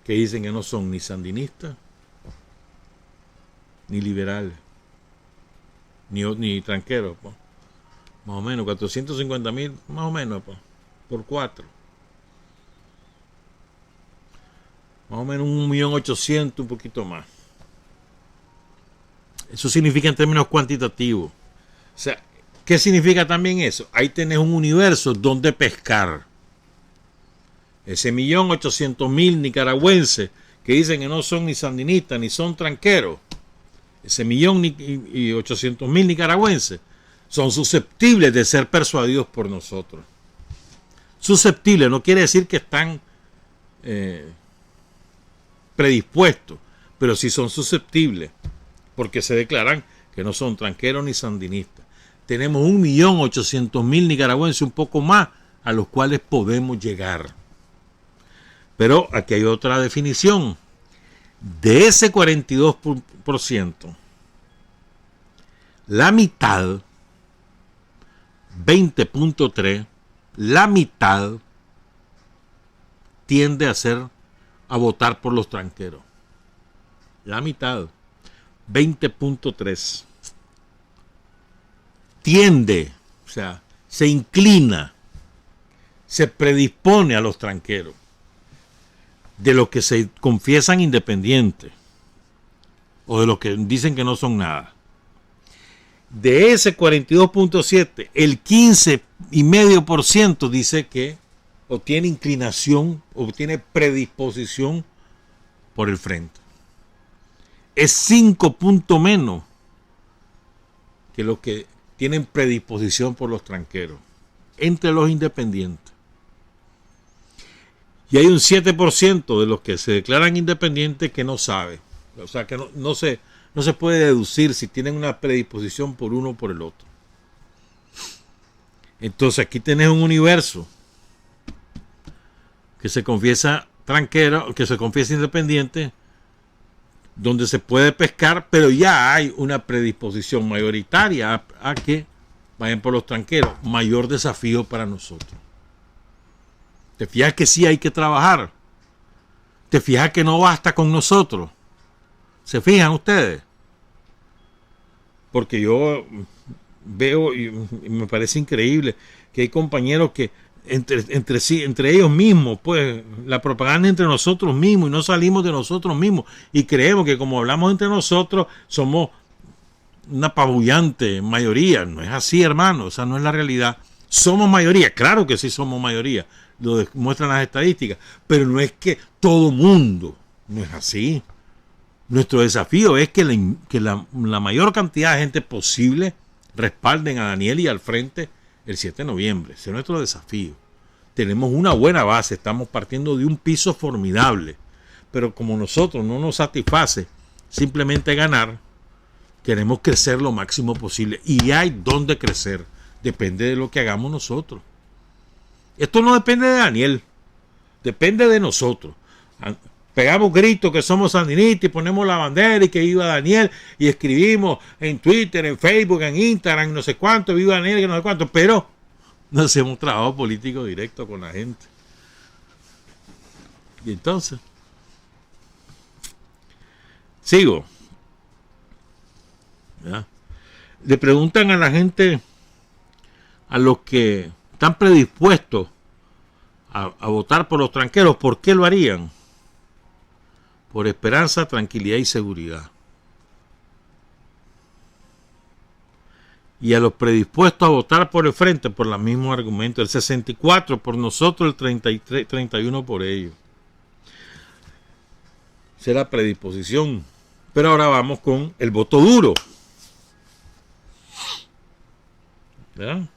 que dicen que no son ni sandinistas, ni liberales, ni tranqueros. Pues. Más o menos 450,000, más o menos, pues, por 4. Más o menos 1.800.000, un poquito más. Eso significa en términos cuantitativos. O sea, ¿qué significa también eso? Ahí tenés un universo donde pescar. Ese 1.800.000 nicaragüenses que dicen que no son ni sandinistas ni son tranqueros. Ese 1.800.000 nicaragüenses son susceptibles de ser persuadidos por nosotros. Susceptibles no quiere decir que están predispuestos, pero sí son susceptibles, porque se declaran que no son tranqueros ni sandinistas. Tenemos 1.800.000 nicaragüenses, un poco más, a los cuales podemos llegar. Pero aquí hay otra definición. De ese 42%, la mitad, 20.3, la mitad tiende a votar por los tranqueros. La mitad, 20.3. Tiende, o sea, se inclina, se predispone a los tranqueros, de los que se confiesan independientes o de los que dicen que no son nada. De ese 42.7, el 15,5% dice que o tiene inclinación o tiene predisposición por el frente. Es 5 puntos menos que los que tienen predisposición por los tranqueros entre los independientes. Y hay un 7% de los que se declaran independientes que no sabe. O sea, que no se puede deducir si tienen una predisposición por uno o por el otro. Entonces aquí tenés un universo que se confiesa tranquero, que se confiesa independiente, donde se puede pescar, pero ya hay una predisposición mayoritaria a que vayan por los tranqueros. Mayor desafío para nosotros. ¿Te fijas que sí hay que trabajar? ¿Te fijas que no basta con nosotros? ¿Se fijan ustedes? Porque yo veo y me parece increíble que hay compañeros que entre ellos mismos, pues la propaganda entre nosotros mismos y no salimos de nosotros mismos y creemos que como hablamos entre nosotros somos una apabullante mayoría. No es así, hermano, esa no es la realidad. Somos mayoría, claro que sí somos mayoría, lo demuestran las estadísticas, pero no es que todo mundo, no es así. Nuestro desafío es que la mayor cantidad de gente posible respalden a Daniel y al frente el 7 de noviembre. Ese es nuestro desafío. Tenemos una buena base, estamos partiendo de un piso formidable, pero como nosotros no nos satisface simplemente ganar, queremos crecer lo máximo posible y hay dónde crecer, depende de lo que hagamos nosotros. Esto no depende de Daniel, depende de nosotros. Pegamos gritos que somos sandinistas y ponemos la bandera y que viva Daniel y escribimos en Twitter, en Facebook, en Instagram, no sé cuánto, viva Daniel, que no sé cuánto, pero no hacemos trabajo político directo con la gente. Y entonces, sigo. ¿Ya? Le preguntan a la gente, a los que están predispuestos a votar por los tranqueros, ¿por qué lo harían? Por esperanza, tranquilidad y seguridad. Y a los predispuestos a votar por el frente, por los mismos argumentos. El 64 por nosotros, el 31 por ellos. Esa es la predisposición. Pero ahora vamos con el voto duro. ¿Ya?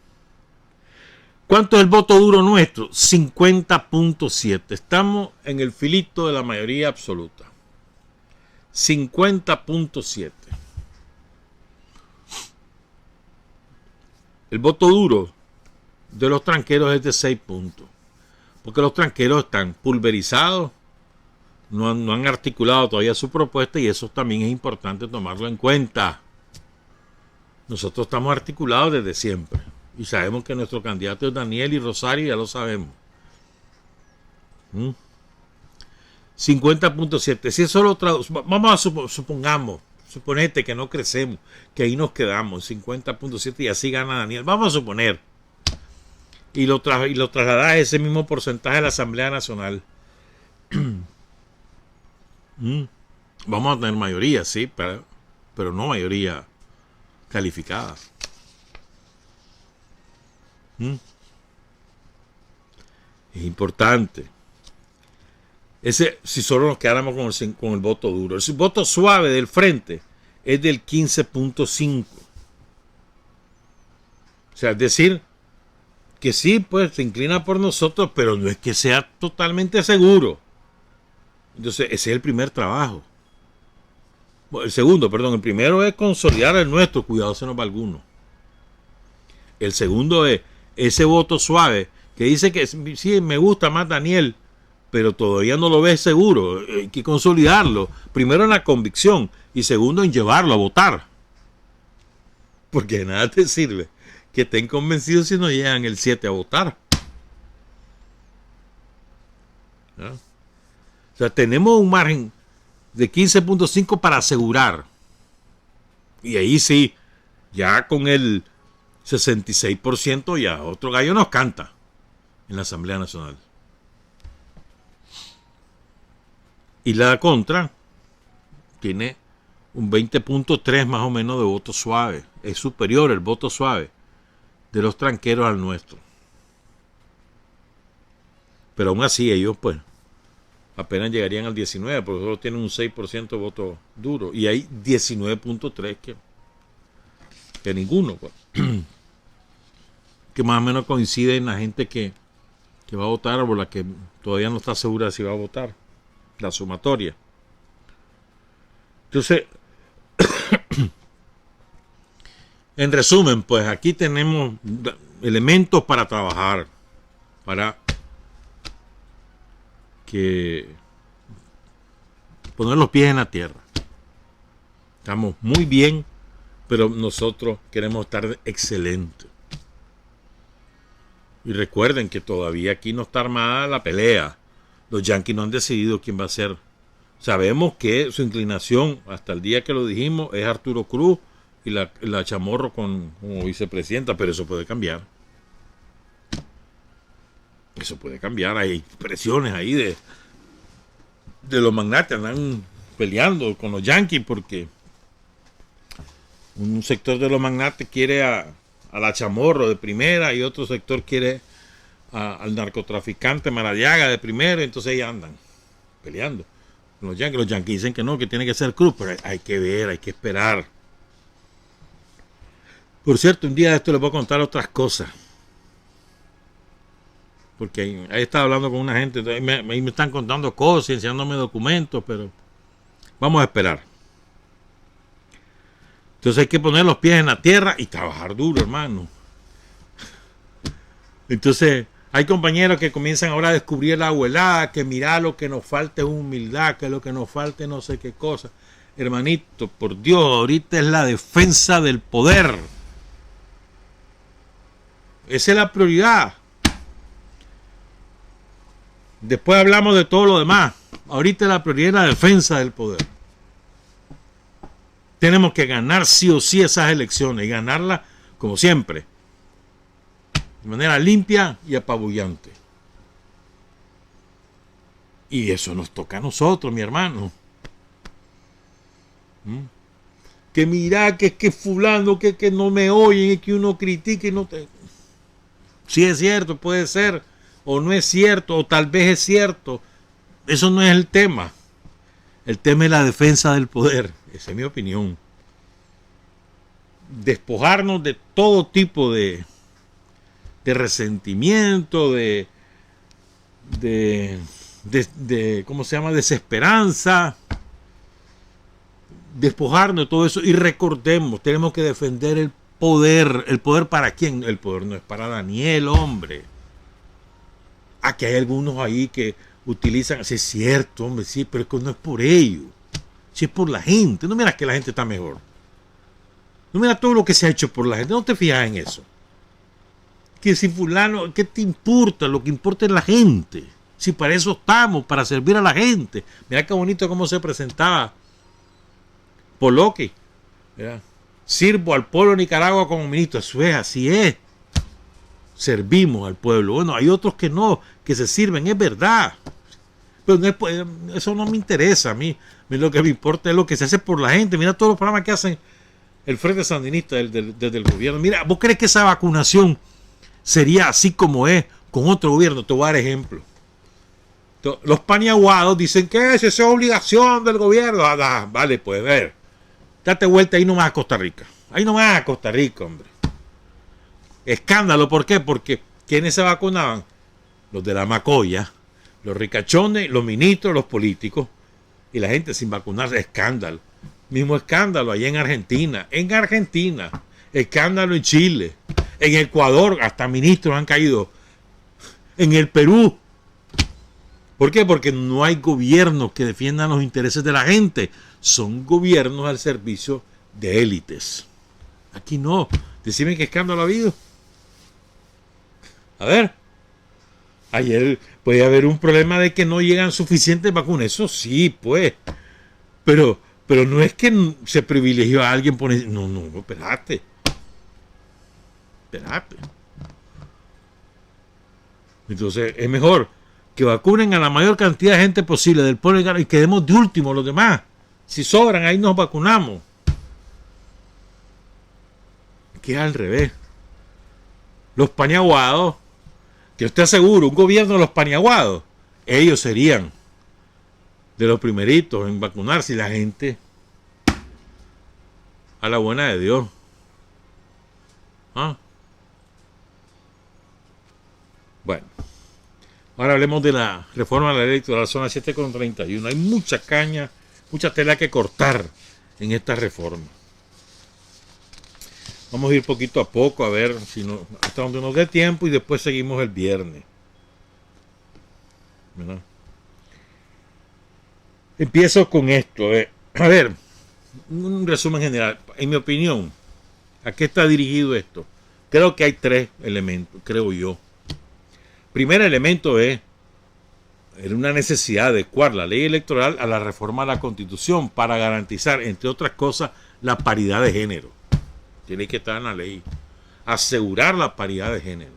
¿Cuánto es el voto duro nuestro? 50.7. Estamos en el filito de la mayoría absoluta. 50.7. El voto duro de los tranqueros es de 6 puntos. Porque los tranqueros están pulverizados. No han articulado todavía su propuesta y eso también es importante tomarlo en cuenta. Nosotros estamos articulados desde siempre. Y sabemos que nuestro candidato es Daniel y Rosario, ya lo sabemos. 50.7. Si eso lo traducimos, vamos a suponete que no crecemos, que ahí nos quedamos, 50.7 y así gana Daniel. Vamos a suponer. Y lo trasladas a ese mismo porcentaje de la Asamblea Nacional. Vamos a tener mayoría, sí, pero no mayoría calificada. Es importante. Si solo nos quedáramos con el voto duro. El voto suave del frente es del 15.5. O sea, es decir, que sí, pues se inclina por nosotros, pero no es que sea totalmente seguro. Entonces, ese es el primer trabajo. Bueno, el primero es consolidar el nuestro, cuidado se nos va alguno. El segundo es ese voto suave que dice que sí, me gusta más Daniel, pero todavía no lo ves seguro. Hay que consolidarlo. Primero en la convicción y segundo en llevarlo a votar. Porque de nada te sirve que estén convencidos si no llegan el 7 a votar. ¿Ya? O sea, tenemos un margen de 15.5 para asegurar. Y ahí sí, ya con el 66% ya otro gallo nos canta en la Asamblea Nacional. Y la contra tiene un 20.3 más o menos de voto suave. Es superior el voto suave de los tranqueros al nuestro. Pero aún así ellos pues apenas llegarían al 19, porque solo tienen un 6% de voto duro. Y hay 19.3 que ninguno, pues. Que más o menos coincide en la gente que va a votar o la que todavía no está segura de si va a votar. La sumatoria. Entonces, en resumen, pues aquí tenemos elementos para trabajar, para que poner los pies en la tierra. Estamos muy bien, pero nosotros queremos estar excelentes. Y recuerden que todavía aquí no está armada la pelea. Los Yankees no han decidido quién va a ser. Sabemos que su inclinación, hasta el día que lo dijimos, es Arturo Cruz y la Chamorro como vicepresidenta, pero eso puede cambiar. Eso puede cambiar. Hay presiones ahí de los magnates. Andan peleando con los Yankees porque un sector de los magnates quiere a la Chamorro de primera y otro sector quiere al narcotraficante Maradiaga de primera. Entonces ahí andan peleando. Los yanquis dicen que no, que tiene que ser Cruz, pero hay que ver, hay que esperar. Por cierto, un día de esto les voy a contar otras cosas. Porque ahí estaba hablando con una gente, ahí me están contando cosas, enseñándome documentos, pero vamos a esperar. Entonces hay que poner los pies en la tierra y trabajar duro, hermano. Entonces hay compañeros que comienzan ahora a descubrir la abuelada, que mira, lo que nos falta es humildad, que lo que nos falta es no sé qué cosa. Hermanito, por Dios, ahorita es la defensa del poder. Esa es la prioridad. Después hablamos de todo lo demás. Ahorita la prioridad es la defensa del poder. Tenemos que ganar sí o sí esas elecciones y ganarlas como siempre, de manera limpia y apabullante. Y eso nos toca a nosotros, mi hermano. Que mira, que es que fulano, que no me oyen, y que uno critique y no te... Sí es cierto, puede ser, o no es cierto, o tal vez es cierto. Eso no es el tema. El tema es la defensa del poder. Esa es mi opinión. Despojarnos de todo tipo de resentimiento, de ¿cómo se llama? Desesperanza. Despojarnos de todo eso y recordemos, tenemos que defender el poder. ¿El poder para quién? El poder no es para Daniel, hombre. Aquí hay algunos ahí que utilizan, sí es cierto, hombre, sí, pero es que no es por ello. Si es por la gente. No miras que la gente está mejor. No miras todo lo que se ha hecho por la gente. No te fijas en eso. Que si fulano, ¿qué te importa? Lo que importa es la gente. Si para eso estamos, para servir a la gente. Mira qué bonito cómo se presentaba Poloqui. Sirvo al pueblo de Nicaragua como ministro. Eso es, así es. Servimos al pueblo. Bueno, hay otros que no, que se sirven, es verdad. Pero no es, eso no me interesa a mí. Lo que me importa es lo que se hace por la gente. Mira todos los programas que hacen el Frente Sandinista desde el gobierno. Mira, ¿vos crees que esa vacunación sería así como es con otro gobierno? Te voy a dar ejemplo. Los paniaguados dicen que esa es obligación del gobierno. Vale, pues ver. Date vuelta ahí nomás a Costa Rica. Ahí nomás a Costa Rica, hombre. Escándalo, ¿por qué? Porque ¿quiénes se vacunaban? Los de la macoya, los ricachones, los ministros, los políticos y la gente sin vacunarse. Escándalo. Mismo escándalo allá en Argentina. En Argentina. Escándalo en Chile. En Ecuador hasta ministros han caído. En el Perú. ¿Por qué? Porque no hay gobiernos que defiendan los intereses de la gente. Son gobiernos al servicio de élites. Aquí no. Decime qué escándalo ha habido. A ver. Ayer puede haber un problema de que no llegan suficientes vacunas. Eso sí, pues. Pero no es que se privilegió a alguien por... No, espérate. Entonces es mejor que vacunen a la mayor cantidad de gente posible del pueblo y quedemos de último los demás. Si sobran, ahí nos vacunamos. Que es al revés. Los paniaguados, que usted aseguro, un gobierno de los paniaguados, ellos serían de los primeritos en vacunarse y la gente a la buena de Dios. Bueno, ahora hablemos de la reforma de la ley electoral. Son las 7:31. Hay mucha caña, mucha tela que cortar en esta reforma. Vamos a ir poquito a poco a ver si no, hasta donde nos dé tiempo y después seguimos el viernes. ¿Verdad? Empiezo con esto. A ver, un resumen general. En mi opinión, ¿a qué está dirigido esto? Creo que hay 3 elementos, creo yo. Primer elemento es una necesidad de adecuar la ley electoral a la reforma de la Constitución para garantizar, entre otras cosas, la paridad de género. Tiene que estar en la ley. Asegurar la paridad de género.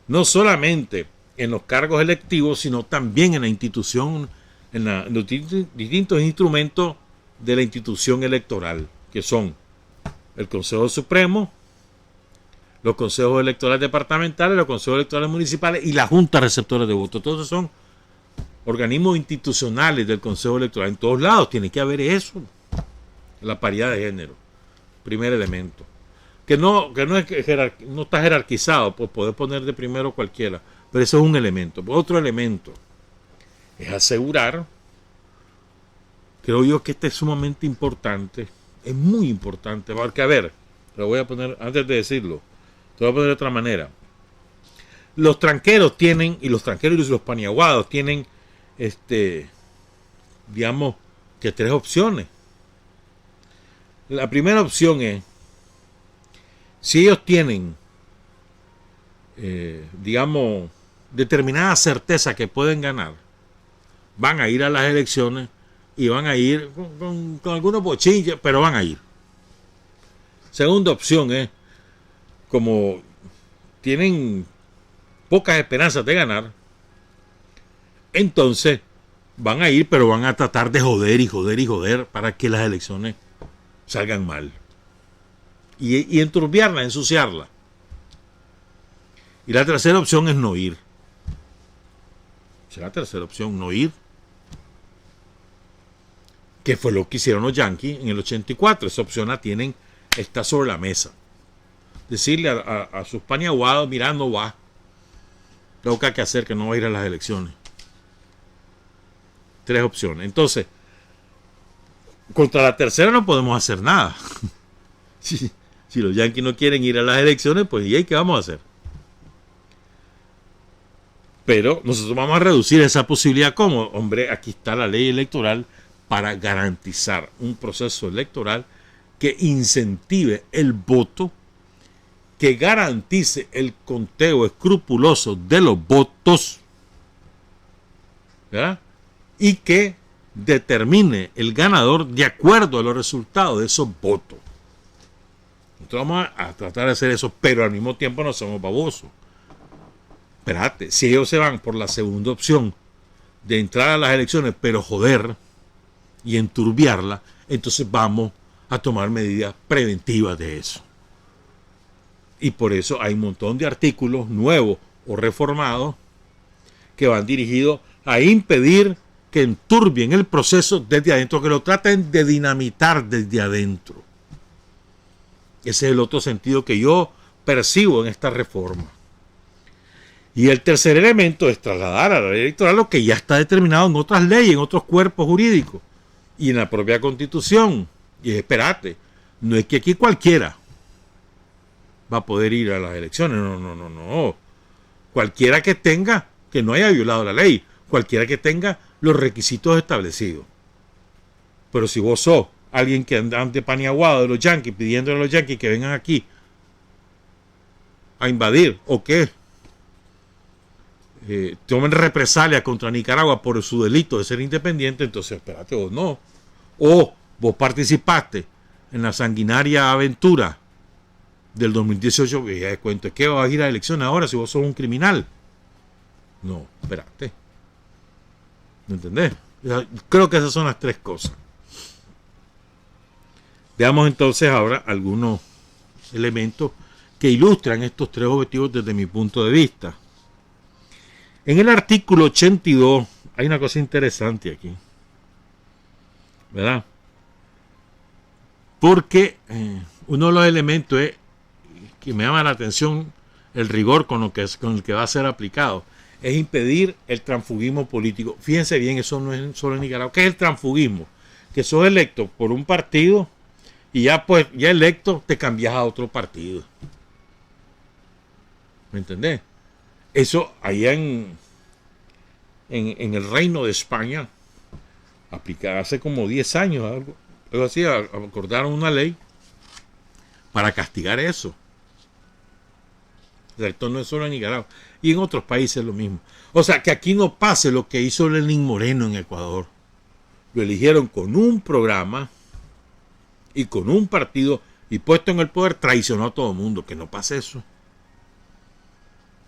No solamente en los cargos electivos, sino también en la institución, en los distintos instrumentos de la institución electoral, que son el Consejo Supremo, los consejos electorales departamentales, los consejos electorales municipales y la Junta Receptora de Votos. Todos son organismos institucionales del Consejo Electoral. En todos lados tiene que haber eso. La paridad de género. Primer elemento. Que no está jerarquizado, pues poder poner de primero cualquiera. Pero eso es un elemento. Otro elemento es asegurar, creo yo que este es sumamente importante, es muy importante, porque a ver, lo voy a poner, antes de decirlo, te voy a poner de otra manera. Los tranqueros tienen, y los paniaguados tienen, digamos, que tres opciones. La primera opción es, si ellos tienen, digamos, determinada certeza que pueden ganar, van a ir a las elecciones y van a ir con algunos bochinches, pero van a ir. Segunda opción es, como tienen pocas esperanzas de ganar, entonces van a ir, pero van a tratar de joder para que las elecciones salgan mal. Y enturbiarla, ensuciarla. Y la tercera opción es no ir. Esa es la tercera opción, no ir. Que fue lo que hicieron los Yankees en el 84. Esa opción la tienen, está sobre la mesa. Decirle a sus paniaguados, mira, no va. Tengo que hacer que no va a ir a las elecciones. Tres opciones. Entonces, contra la tercera no podemos hacer nada. Si los Yankees no quieren ir a las elecciones, pues ¿y ahí qué vamos a hacer? Pero nosotros vamos a reducir esa posibilidad. ¿Cómo? Hombre, aquí está la ley electoral para garantizar un proceso electoral que incentive el voto, que garantice el conteo escrupuloso de los votos, ¿verdad? Y que determine el ganador de acuerdo a los resultados de esos votos. Nosotros vamos a tratar de hacer eso, pero al mismo tiempo no somos babosos. Espérate, si ellos se van por la segunda opción de entrar a las elecciones, pero joder y enturbiarla, entonces vamos a tomar medidas preventivas de eso. Y por eso hay un montón de artículos nuevos o reformados que van dirigidos a impedir que enturbien el proceso desde adentro, que lo traten de dinamitar desde adentro. Ese es el otro sentido que yo percibo en esta reforma. Y el tercer elemento es trasladar a la ley electoral lo que ya está determinado en otras leyes, en otros cuerpos jurídicos y en la propia Constitución. Y espérate, no es que aquí cualquiera va a poder ir a las elecciones, no. Cualquiera que tenga, que no haya violado la ley, cualquiera que tenga los requisitos establecidos. Pero si vos sos alguien que anda de paniaguado de los Yankees, pidiéndole a los Yankees que vengan aquí a invadir, o que tomen represalia contra Nicaragua por su delito de ser independiente, entonces espérate, vos no. O vos participaste en la sanguinaria aventura del 2018, que ya de cuento, es que vas a ir a elecciones ahora si vos sos un criminal. No, espérate. ¿Me entendés? Creo que esas son las tres cosas. Veamos entonces ahora algunos elementos que ilustran estos tres objetivos desde mi punto de vista. En el artículo 82 hay una cosa interesante aquí, ¿verdad? Porque uno de los elementos es que me llama la atención el rigor con el que va a ser aplicado, es impedir el transfugismo político. Fíjense bien, eso no es solo en Nicaragua. ¿Qué es el transfugismo? Que sos electo por un partido y ya electo te cambias a otro partido. ¿Me entendés? Eso allá en el Reino de España, aplicada hace como 10 años, algo así, acordaron una ley para castigar eso. O sea, esto no es solo en Nicaragua, y en otros países lo mismo. O sea, que aquí no pase lo que hizo Lenín Moreno en Ecuador. Lo eligieron con un programa y con un partido, y puesto en el poder traicionó a todo el mundo. Que no pase eso.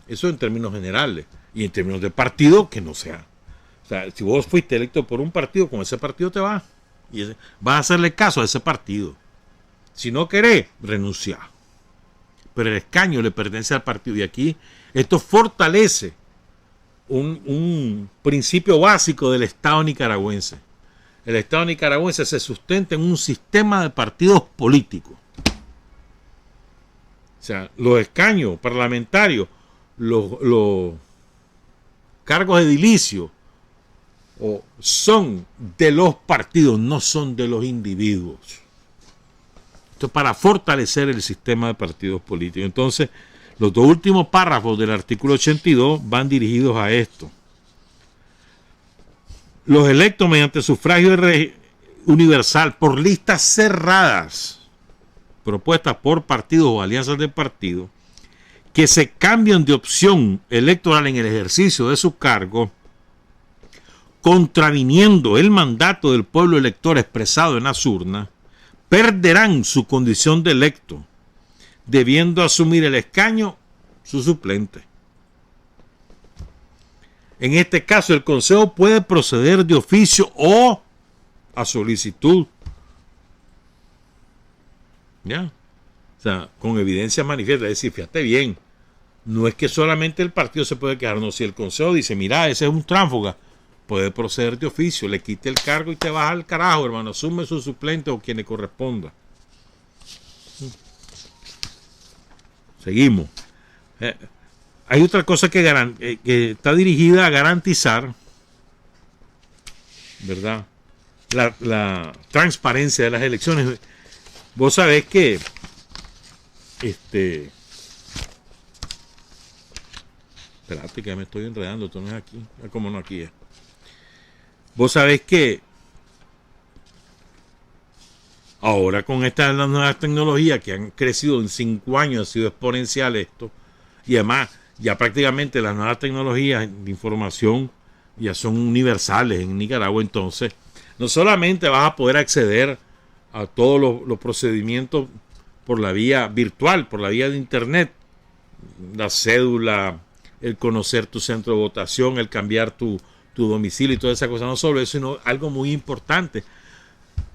Eso en términos generales. Y en términos de partido, que no sea. O sea, si vos fuiste electo por un partido, con ese partido te vas. Y vas a hacerle caso a ese partido. Si no querés, renuncia. Pero el escaño le pertenece al partido. Y aquí esto fortalece un principio básico del Estado nicaragüense. El Estado nicaragüense se sustenta en un sistema de partidos políticos. O sea, los escaños parlamentarios, los cargos edilicios, son de los partidos, no son de los individuos. Esto es para fortalecer el sistema de partidos políticos. Entonces, los dos últimos párrafos del artículo 82 van dirigidos a esto. Los electos mediante sufragio universal por listas cerradas, propuestas por partidos o alianzas de partidos, que se cambian de opción electoral en el ejercicio de su cargo, contraviniendo el mandato del pueblo elector expresado en las urnas, perderán su condición de electo, debiendo asumir el escaño su suplente. En este caso, el Consejo puede proceder de oficio o a solicitud. ¿Ya? O sea, con evidencia manifiesta. Es decir, fíjate bien, no es que solamente el partido se puede quejar, no, si el Consejo dice, mira, ese es un tránsfuga, puede proceder de oficio, le quite el cargo y te vas al carajo, hermano, asume su suplente o quien le corresponda. Seguimos. Hay otra cosa que está dirigida a garantizar, ¿verdad?, la transparencia de las elecciones. Vos sabés que espérate que me estoy enredando, esto no es aquí, como no aquí es. Vos sabés que ahora con estas nuevas tecnologías que han crecido en 5 años, ha sido exponencial esto, y además ya prácticamente las nuevas tecnologías de información ya son universales en Nicaragua. Entonces no solamente vas a poder acceder a todos los procedimientos por la vía virtual, por la vía de internet, la cédula, el conocer tu centro de votación, el cambiar tu domicilio y toda esa cosa, no solo eso, sino algo muy importante,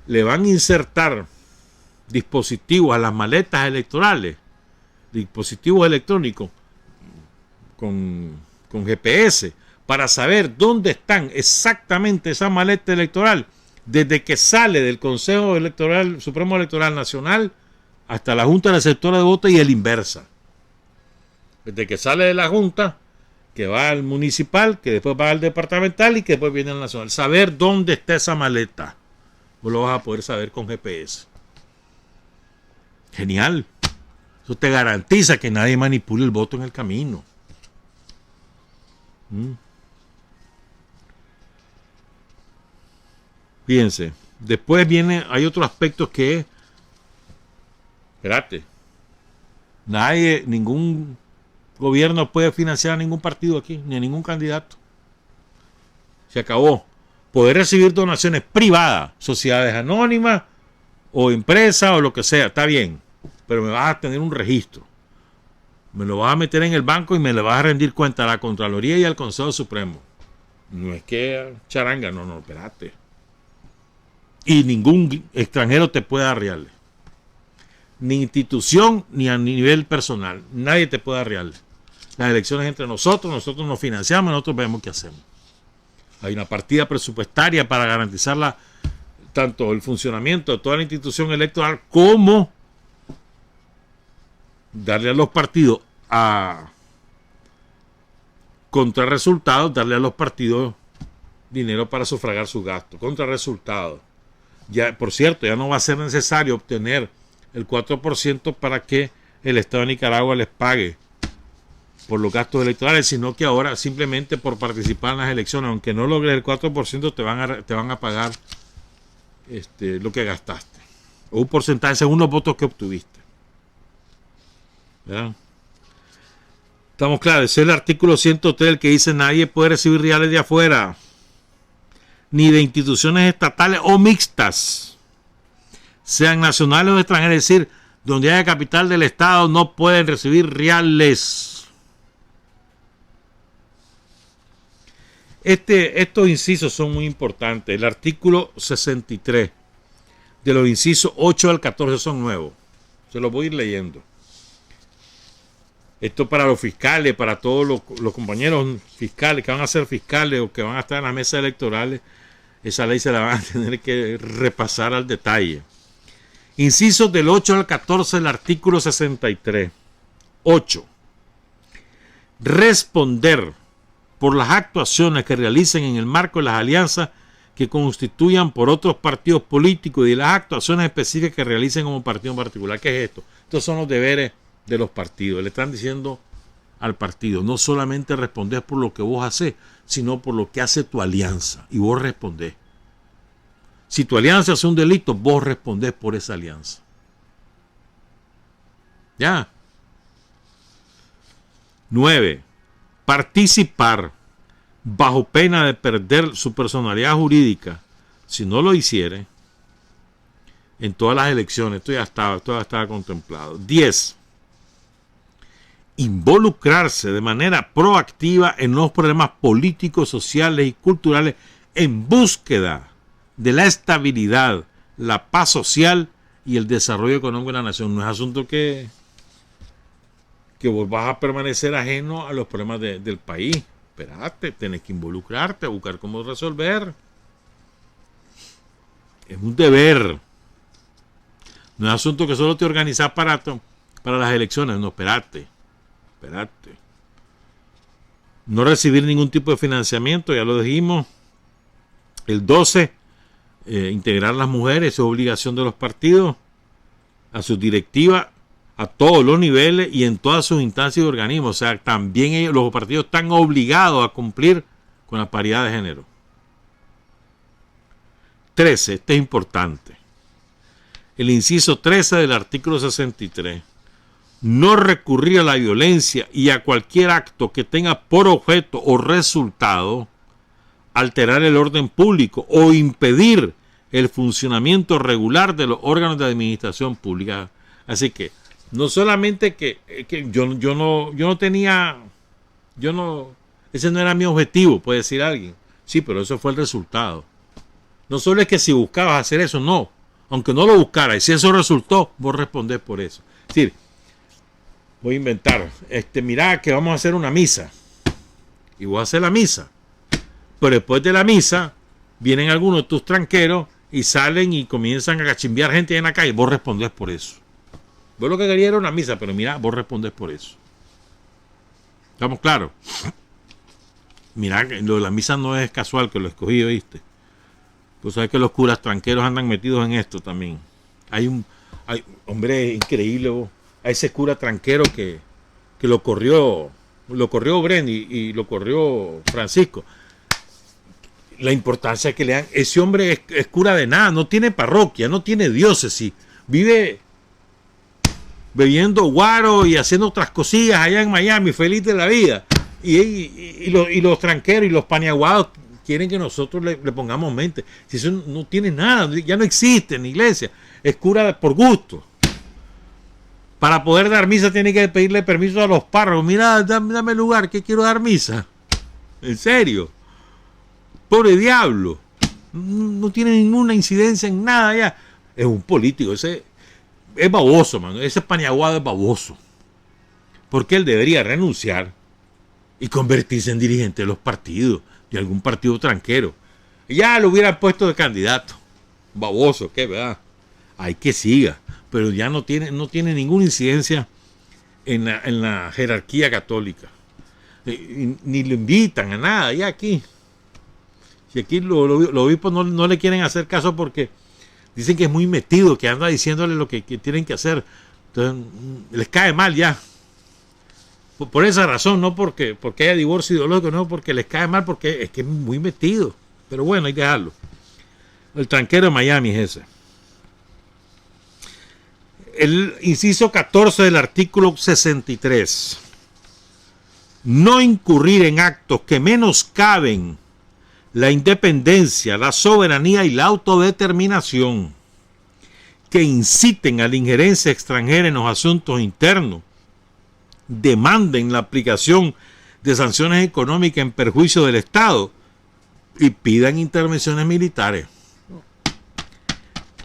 le van a insertar dispositivos a las maletas electorales, dispositivos electrónicos con GPS, para saber dónde están exactamente esa maleta electoral, desde que sale del Consejo Electoral, Supremo Electoral Nacional, hasta la Junta Receptora de Votos y el inversa. Desde que sale de la Junta, que va al municipal, que después va al departamental y que después viene al nacional. Saber dónde está esa maleta, vos lo vas a poder saber con GPS. Genial. Eso te garantiza que nadie manipule el voto en el camino. Fíjense, después hay otros aspectos que, espérate, ningún gobierno puede financiar a ningún partido aquí, ni a ningún candidato. Se acabó. Poder recibir donaciones privadas, sociedades anónimas o empresas o lo que sea, está bien, pero me vas a tener un registro. Me lo vas a meter en el banco y me le vas a rendir cuenta a la Contraloría y al Consejo Supremo. No es que charanga, no, espérate. Y ningún extranjero te puede arriarle. Ni institución, ni a nivel personal. Nadie te puede arriarle. Las elecciones entre nosotros nos financiamos, nosotros vemos qué hacemos. Hay una partida presupuestaria para garantizar tanto el funcionamiento de toda la institución electoral como darle a los partidos contrarresultados, darle a los partidos dinero para sufragar sus gastos. Contrarresultados. Ya, por cierto, ya no va a ser necesario obtener el 4% para que el Estado de Nicaragua les pague por los gastos electorales, sino que ahora simplemente por participar en las elecciones, aunque no logres el 4%, te van a pagar lo que gastaste, o un porcentaje según los votos que obtuviste. ¿Verdad? Estamos claros, ese es el artículo 103, el que dice nadie puede recibir reales de afuera, ni de instituciones estatales o mixtas, sean nacionales o extranjeras, es decir, donde haya capital del Estado no pueden recibir reales. Estos incisos son muy importantes. El artículo 63 de los incisos 8 al 14 son nuevos. Se los voy a ir leyendo. Esto para los fiscales, para todos los compañeros fiscales que van a ser fiscales o que van a estar en las mesas electorales, esa ley se la van a tener que repasar al detalle. Incisos del 8 al 14 del artículo 63. 8. Responder por las actuaciones que realicen en el marco de las alianzas que constituyan por otros partidos políticos y de las actuaciones específicas que realicen como partido en particular. ¿Qué es esto? Estos son los deberes de los partidos. Le están diciendo al partido, no solamente respondés por lo que vos haces, sino por lo que hace tu alianza. Y vos respondés. Si tu alianza hace un delito, vos respondés por esa alianza. Ya. 9. Participar bajo pena de perder su personalidad jurídica, si no lo hiciere, en todas las elecciones. Esto ya estaba contemplado. 10. Involucrarse de manera proactiva en los problemas políticos, sociales y culturales en búsqueda de la estabilidad, la paz social y el desarrollo económico de la nación. No es asunto que vos vas a permanecer ajeno a los problemas del país. Espérate, tenés que involucrarte, a buscar cómo resolver. Es un deber. No es asunto que solo te organizás para las elecciones. No, espérate. No recibir ningún tipo de financiamiento, ya lo dijimos. El 12, integrar a las mujeres, es obligación de los partidos, a sus directivas, a todos los niveles y en todas sus instancias y organismos. O sea, también ellos, los partidos están obligados a cumplir con la paridad de género. 13, este es importante. El inciso 13 del artículo 63. No recurrir a la violencia y a cualquier acto que tenga por objeto o resultado alterar el orden público o impedir el funcionamiento regular de los órganos de administración pública. Así que no solamente que ese no era mi objetivo, puede decir alguien. Sí, pero eso fue el resultado. No solo es que si buscabas hacer eso, no. Aunque no lo buscara, y si eso resultó, vos respondés por eso. Es decir, voy a inventar, mirá que vamos a hacer una misa. Y vos haces la misa. Pero después de la misa, vienen algunos de tus tranqueros y salen y comienzan a cachimbear gente en la calle. Vos respondés por eso. Vos lo que querías era una misa, pero mirá, vos respondés por eso. ¿Estamos claros? Mirá, lo de la misa no es casual que lo escogí, ¿viste? Pues sabes que los curas tranqueros andan metidos en esto también. Hombre, increíble vos. A ese cura tranquero que lo corrió Bren y lo corrió Francisco. La importancia que le dan. Ese hombre es cura de nada, no tiene parroquia, no tiene diócesis, vive bebiendo guaro y haciendo otras cosillas allá en Miami, feliz de la vida. Y los tranqueros y los paniaguados quieren que nosotros le pongamos mente. Si eso no tiene nada, ya no existe en la iglesia, es cura por gusto. Para poder dar misa tiene que pedirle permiso a los párrocos. Mira, dame lugar, que quiero dar misa. En serio. Pobre diablo. No tiene ninguna incidencia en nada ya. Es un político. Ese es baboso, mano. Ese paniaguado es baboso. Porque él debería renunciar y convertirse en dirigente de los partidos, de algún partido tranquero. Ya lo hubieran puesto de candidato. Baboso, ¿qué verdad? Hay que siga. Pero ya no tiene ninguna incidencia en la jerarquía católica. Ni lo invitan a nada, ya aquí. Si aquí los obispos no le quieren hacer caso porque dicen que es muy metido, que anda diciéndole lo que tienen que hacer. Entonces, les cae mal ya. Por esa razón, no porque haya divorcio ideológico, no, porque les cae mal, porque es que es muy metido. Pero bueno, hay que dejarlo. El tranquero de Miami es ese. El inciso 14 del artículo 63. No incurrir en actos que menoscaben la independencia, la soberanía y la autodeterminación, que inciten a la injerencia extranjera en los asuntos internos, demanden la aplicación de sanciones económicas en perjuicio del Estado y pidan intervenciones militares.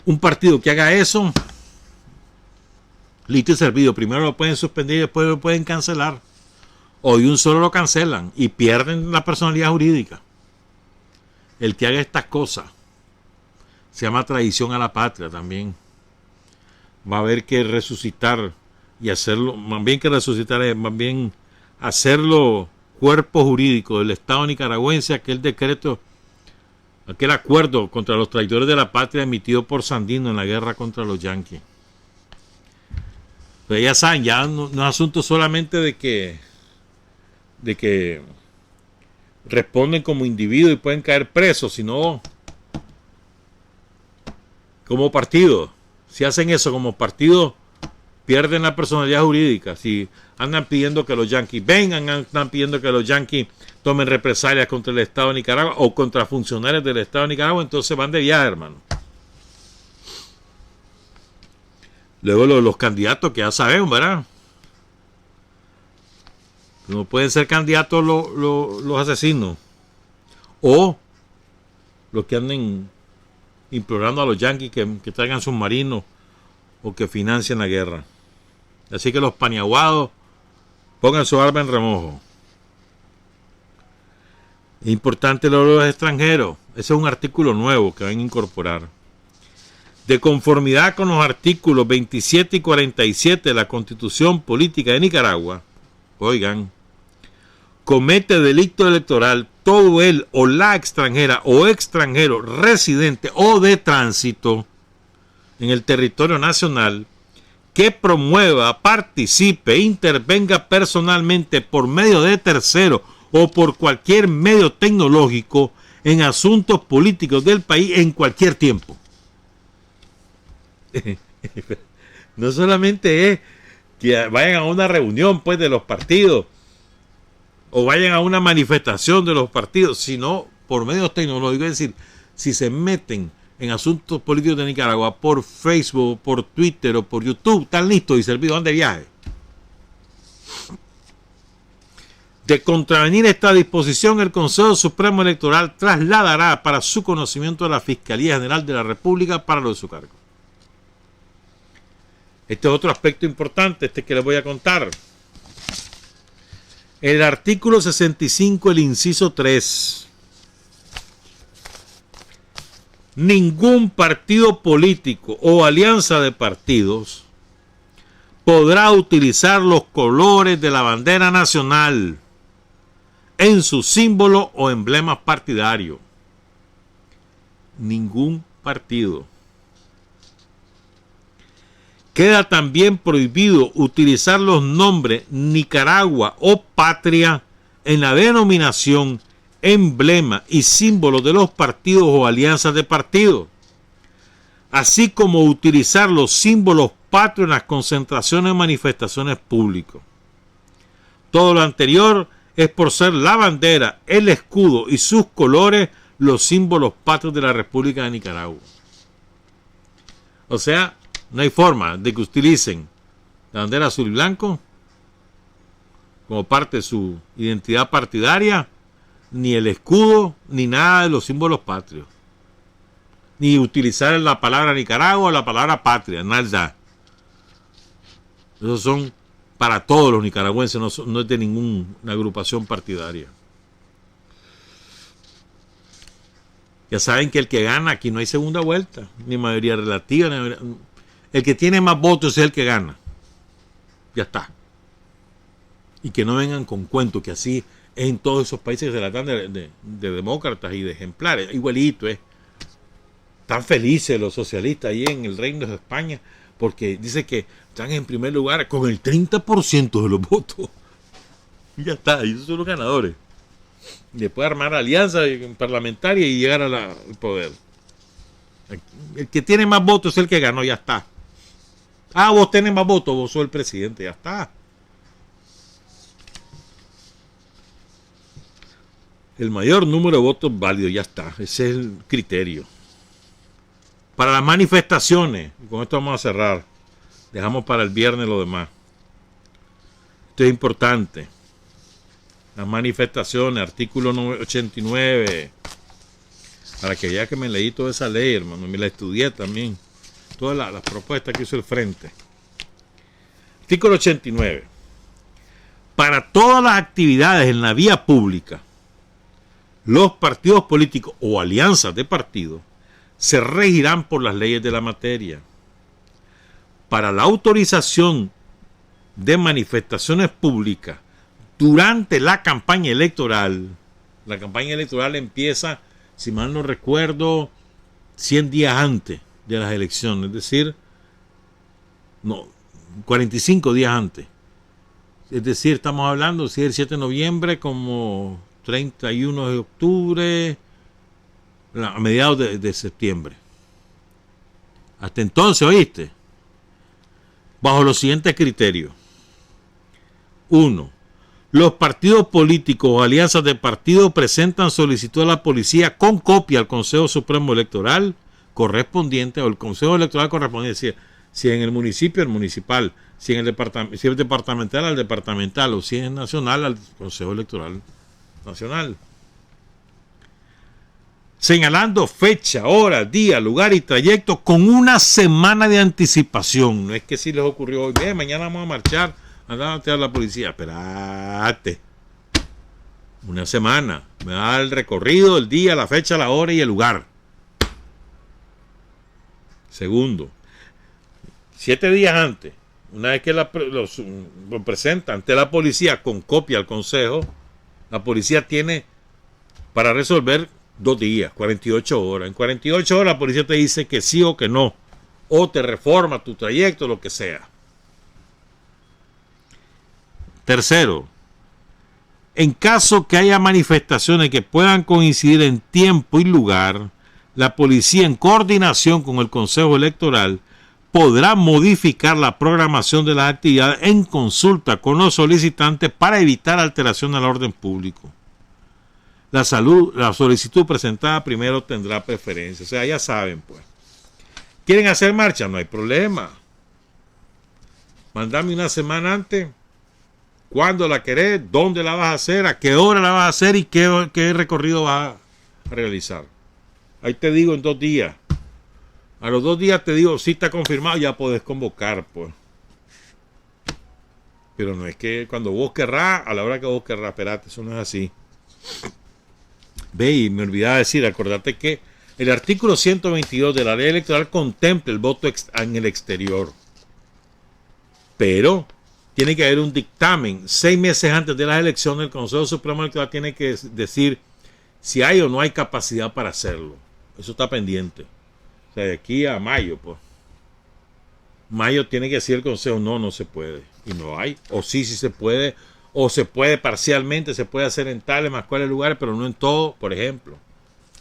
Un partido que haga eso Listo y servido. Primero lo pueden suspender y después lo pueden cancelar. O de un solo lo cancelan y pierden la personalidad jurídica. El que haga estas cosas se llama traición a la patria también. Va a haber que resucitar y hacerlo, más bien que resucitar, es más bien hacerlo cuerpo jurídico del Estado nicaragüense, aquel decreto, aquel acuerdo contra los traidores de la patria emitido por Sandino en la guerra contra los yanquis. Pero ya saben, ya no es asunto solamente de que responden como individuos y pueden caer presos, sino como partido. Si hacen eso como partido, pierden la personalidad jurídica. Si andan pidiendo que los yanquis vengan, andan pidiendo que los yanquis tomen represalias contra el Estado de Nicaragua o contra funcionarios del Estado de Nicaragua, entonces van de viaje, hermano. Luego los candidatos que ya sabemos, ¿verdad? No pueden ser candidatos los asesinos o los que anden implorando a los yanquis que traigan submarinos o que financien la guerra. Así que los paniaguados pongan su arma en remojo. Es importante lo de los extranjeros. Ese es un artículo nuevo que van a incorporar. De conformidad con los artículos 27 y 47 de la Constitución Política de Nicaragua, oigan, comete delito electoral todo él o la extranjera o extranjero residente o de tránsito en el territorio nacional que promueva, participe, intervenga personalmente por medio de tercero o por cualquier medio tecnológico en asuntos políticos del país en cualquier tiempo. No solamente es que vayan a una reunión pues de los partidos o vayan a una manifestación de los partidos, sino por medios tecnológicos. Es decir, si se meten en asuntos políticos de Nicaragua por Facebook, por Twitter o por YouTube, están listos y servidos, van de viaje. De contravenir esta disposición, el Consejo Supremo Electoral trasladará para su conocimiento a la Fiscalía General de la República para lo de su cargo. Este es otro aspecto importante, que les voy a contar. El artículo 65, el inciso 3. Ningún partido político o alianza de partidos podrá utilizar los colores de la bandera nacional en su símbolo o emblemas partidarios. Ningún partido. Queda también prohibido utilizar los nombres Nicaragua o Patria en la denominación, emblema y símbolo de los partidos o alianzas de partidos, así como utilizar los símbolos patrios en las concentraciones y manifestaciones públicas. Todo lo anterior es por ser la bandera, el escudo y sus colores los símbolos patrios de la República de Nicaragua. O sea, no hay forma de que utilicen la bandera azul y blanco como parte de su identidad partidaria, ni el escudo, ni nada de los símbolos patrios. Ni utilizar la palabra Nicaragua o la palabra patria, nada. Esos son para todos los nicaragüenses, no es de ninguna agrupación partidaria. Ya saben que el que gana, aquí no hay segunda vuelta, ni mayoría relativa, ni mayoría. El que tiene más votos es el que gana. Ya está. Y que no vengan con cuentos que así es en todos esos países que se la dan de demócratas y de ejemplares. Igualito es. Están felices los socialistas ahí en el Reino de España porque dice que están en primer lugar con el 30% de los votos. Ya está, y esos son los ganadores. Después armar alianza parlamentaria y llegar al poder. El que tiene más votos es el que ganó, ya está. Ah, vos tenés más votos, vos sos el presidente, ya está. El mayor número de votos válidos, ya está. Ese es el criterio. Para las manifestaciones, y con esto vamos a cerrar, dejamos para el viernes lo demás. Esto es importante. Las manifestaciones, artículo 89. Para que ya que me leí toda esa ley, hermano, me la estudié también. Todas las propuestas que hizo el Frente. Artículo 89. Para todas las actividades en la vía pública, los partidos políticos o alianzas de partidos se regirán por las leyes de la materia. Para la autorización de manifestaciones públicas durante la campaña electoral empieza, si mal no recuerdo, 100 días antes de las elecciones, es decir, 45 días antes. Es decir, estamos hablando, si es el 7 de noviembre, como 31 de octubre, a mediados de septiembre. Hasta entonces, ¿oíste? Bajo los siguientes criterios. 1. Los partidos políticos o alianzas de partidos presentan solicitud a la policía con copia al Consejo Supremo Electoral correspondiente, o el Consejo Electoral correspondiente, si en el municipio, el municipal, si en el si es departamental, al departamental, o si es nacional, al Consejo Electoral Nacional. Señalando fecha, hora, día, lugar y trayecto con una semana de anticipación. No es que si les ocurrió hoy, mañana vamos a marchar, andate a la policía. Espérate. Una semana. Me da el recorrido, el día, la fecha, la hora y el lugar. Segundo, 7 días antes, una vez que lo presenta ante la policía con copia al consejo, la policía tiene para resolver 2 días, 48 horas. En 48 horas la policía te dice que sí o que no, o te reforma tu trayecto, lo que sea. Tercero, en caso que haya manifestaciones que puedan coincidir en tiempo y lugar, la policía, en coordinación con el Consejo Electoral, podrá modificar la programación de las actividades en consulta con los solicitantes para evitar alteración al orden público. La solicitud presentada primero tendrá preferencia. O sea, ya saben, pues. ¿Quieren hacer marcha? No hay problema. Mandame una semana antes. ¿Cuándo la querés? ¿Dónde la vas a hacer? ¿A qué hora la vas a hacer? ¿Y qué recorrido vas a realizar? Ahí te digo en 2 días. A los 2 días te digo, si está confirmado, ya podés convocar, pues. Pero no es que cuando vos querrás, a la hora que vos querrás, espérate, eso no es así. Ve, y me olvidaba decir, acordate que el artículo 122 de la ley electoral contempla el voto en el exterior. Pero tiene que haber un dictamen. 6 meses antes de las elecciones, el Consejo Supremo Electoral tiene que decir si hay o no hay capacidad para hacerlo. Eso está pendiente. O sea, de aquí a mayo, pues. Mayo tiene que decir el Consejo, no se puede. Y no hay. O sí se puede. O se puede parcialmente, se puede hacer en tales más cuáles lugares, pero no en todo, por ejemplo.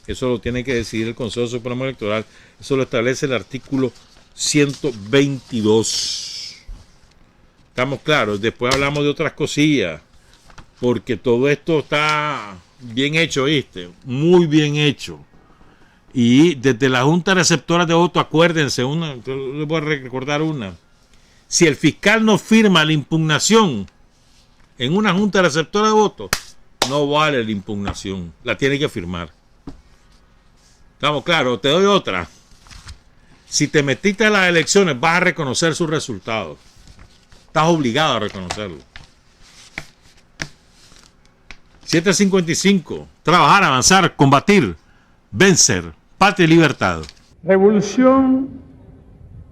Eso lo tiene que decidir el Consejo Supremo Electoral. Eso lo establece el artículo 122. Estamos claros. Después hablamos de otras cosillas. Porque todo esto está bien hecho, ¿viste? Muy bien hecho. Y desde la Junta Receptora de Voto, acuérdense, les voy a recordar una. Si el fiscal no firma la impugnación en una Junta Receptora de Voto, no vale la impugnación. La tiene que firmar. ¿Estamos claros? Te doy otra. Si te metiste a las elecciones, vas a reconocer sus resultados. Estás obligado a reconocerlo. 755. Trabajar, avanzar, combatir, vencer. Patria y libertad. Revolución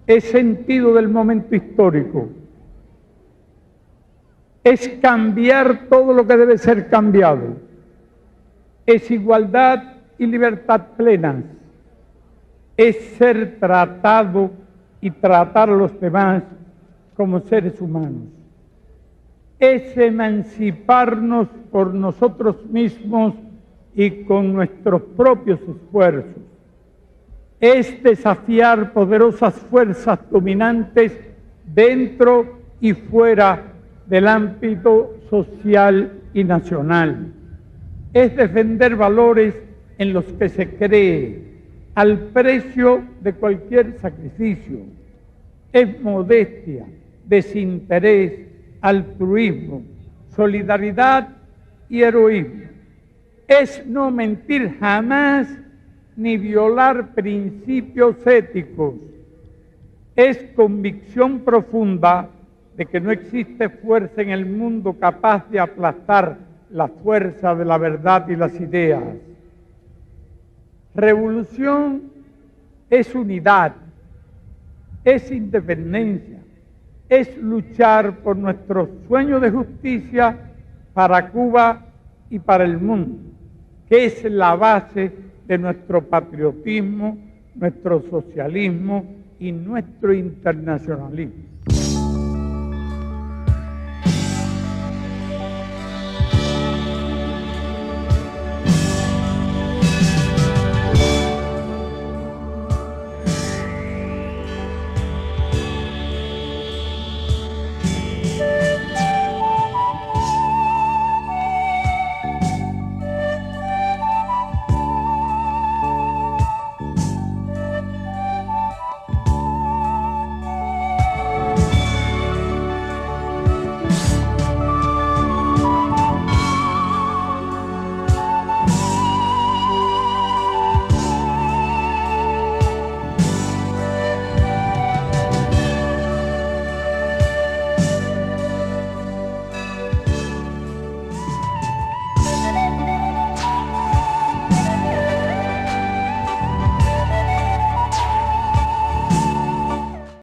es sentido del momento histórico. Es cambiar todo lo que debe ser cambiado. Es igualdad y libertad plenas. Es ser tratado y tratar a los demás como seres humanos. Es emanciparnos por nosotros mismos y con nuestros propios esfuerzos. Es desafiar poderosas fuerzas dominantes dentro y fuera del ámbito social y nacional. Es defender valores en los que se cree al precio de cualquier sacrificio. Es modestia, desinterés, altruismo, solidaridad y heroísmo. Es no mentir jamás ni violar principios éticos. Es convicción profunda de que no existe fuerza en el mundo capaz de aplastar la fuerza de la verdad y las ideas. Revolución es unidad, es independencia, es luchar por nuestro sueño de justicia para Cuba y para el mundo, que es la base de nuestro patriotismo, nuestro socialismo y nuestro internacionalismo.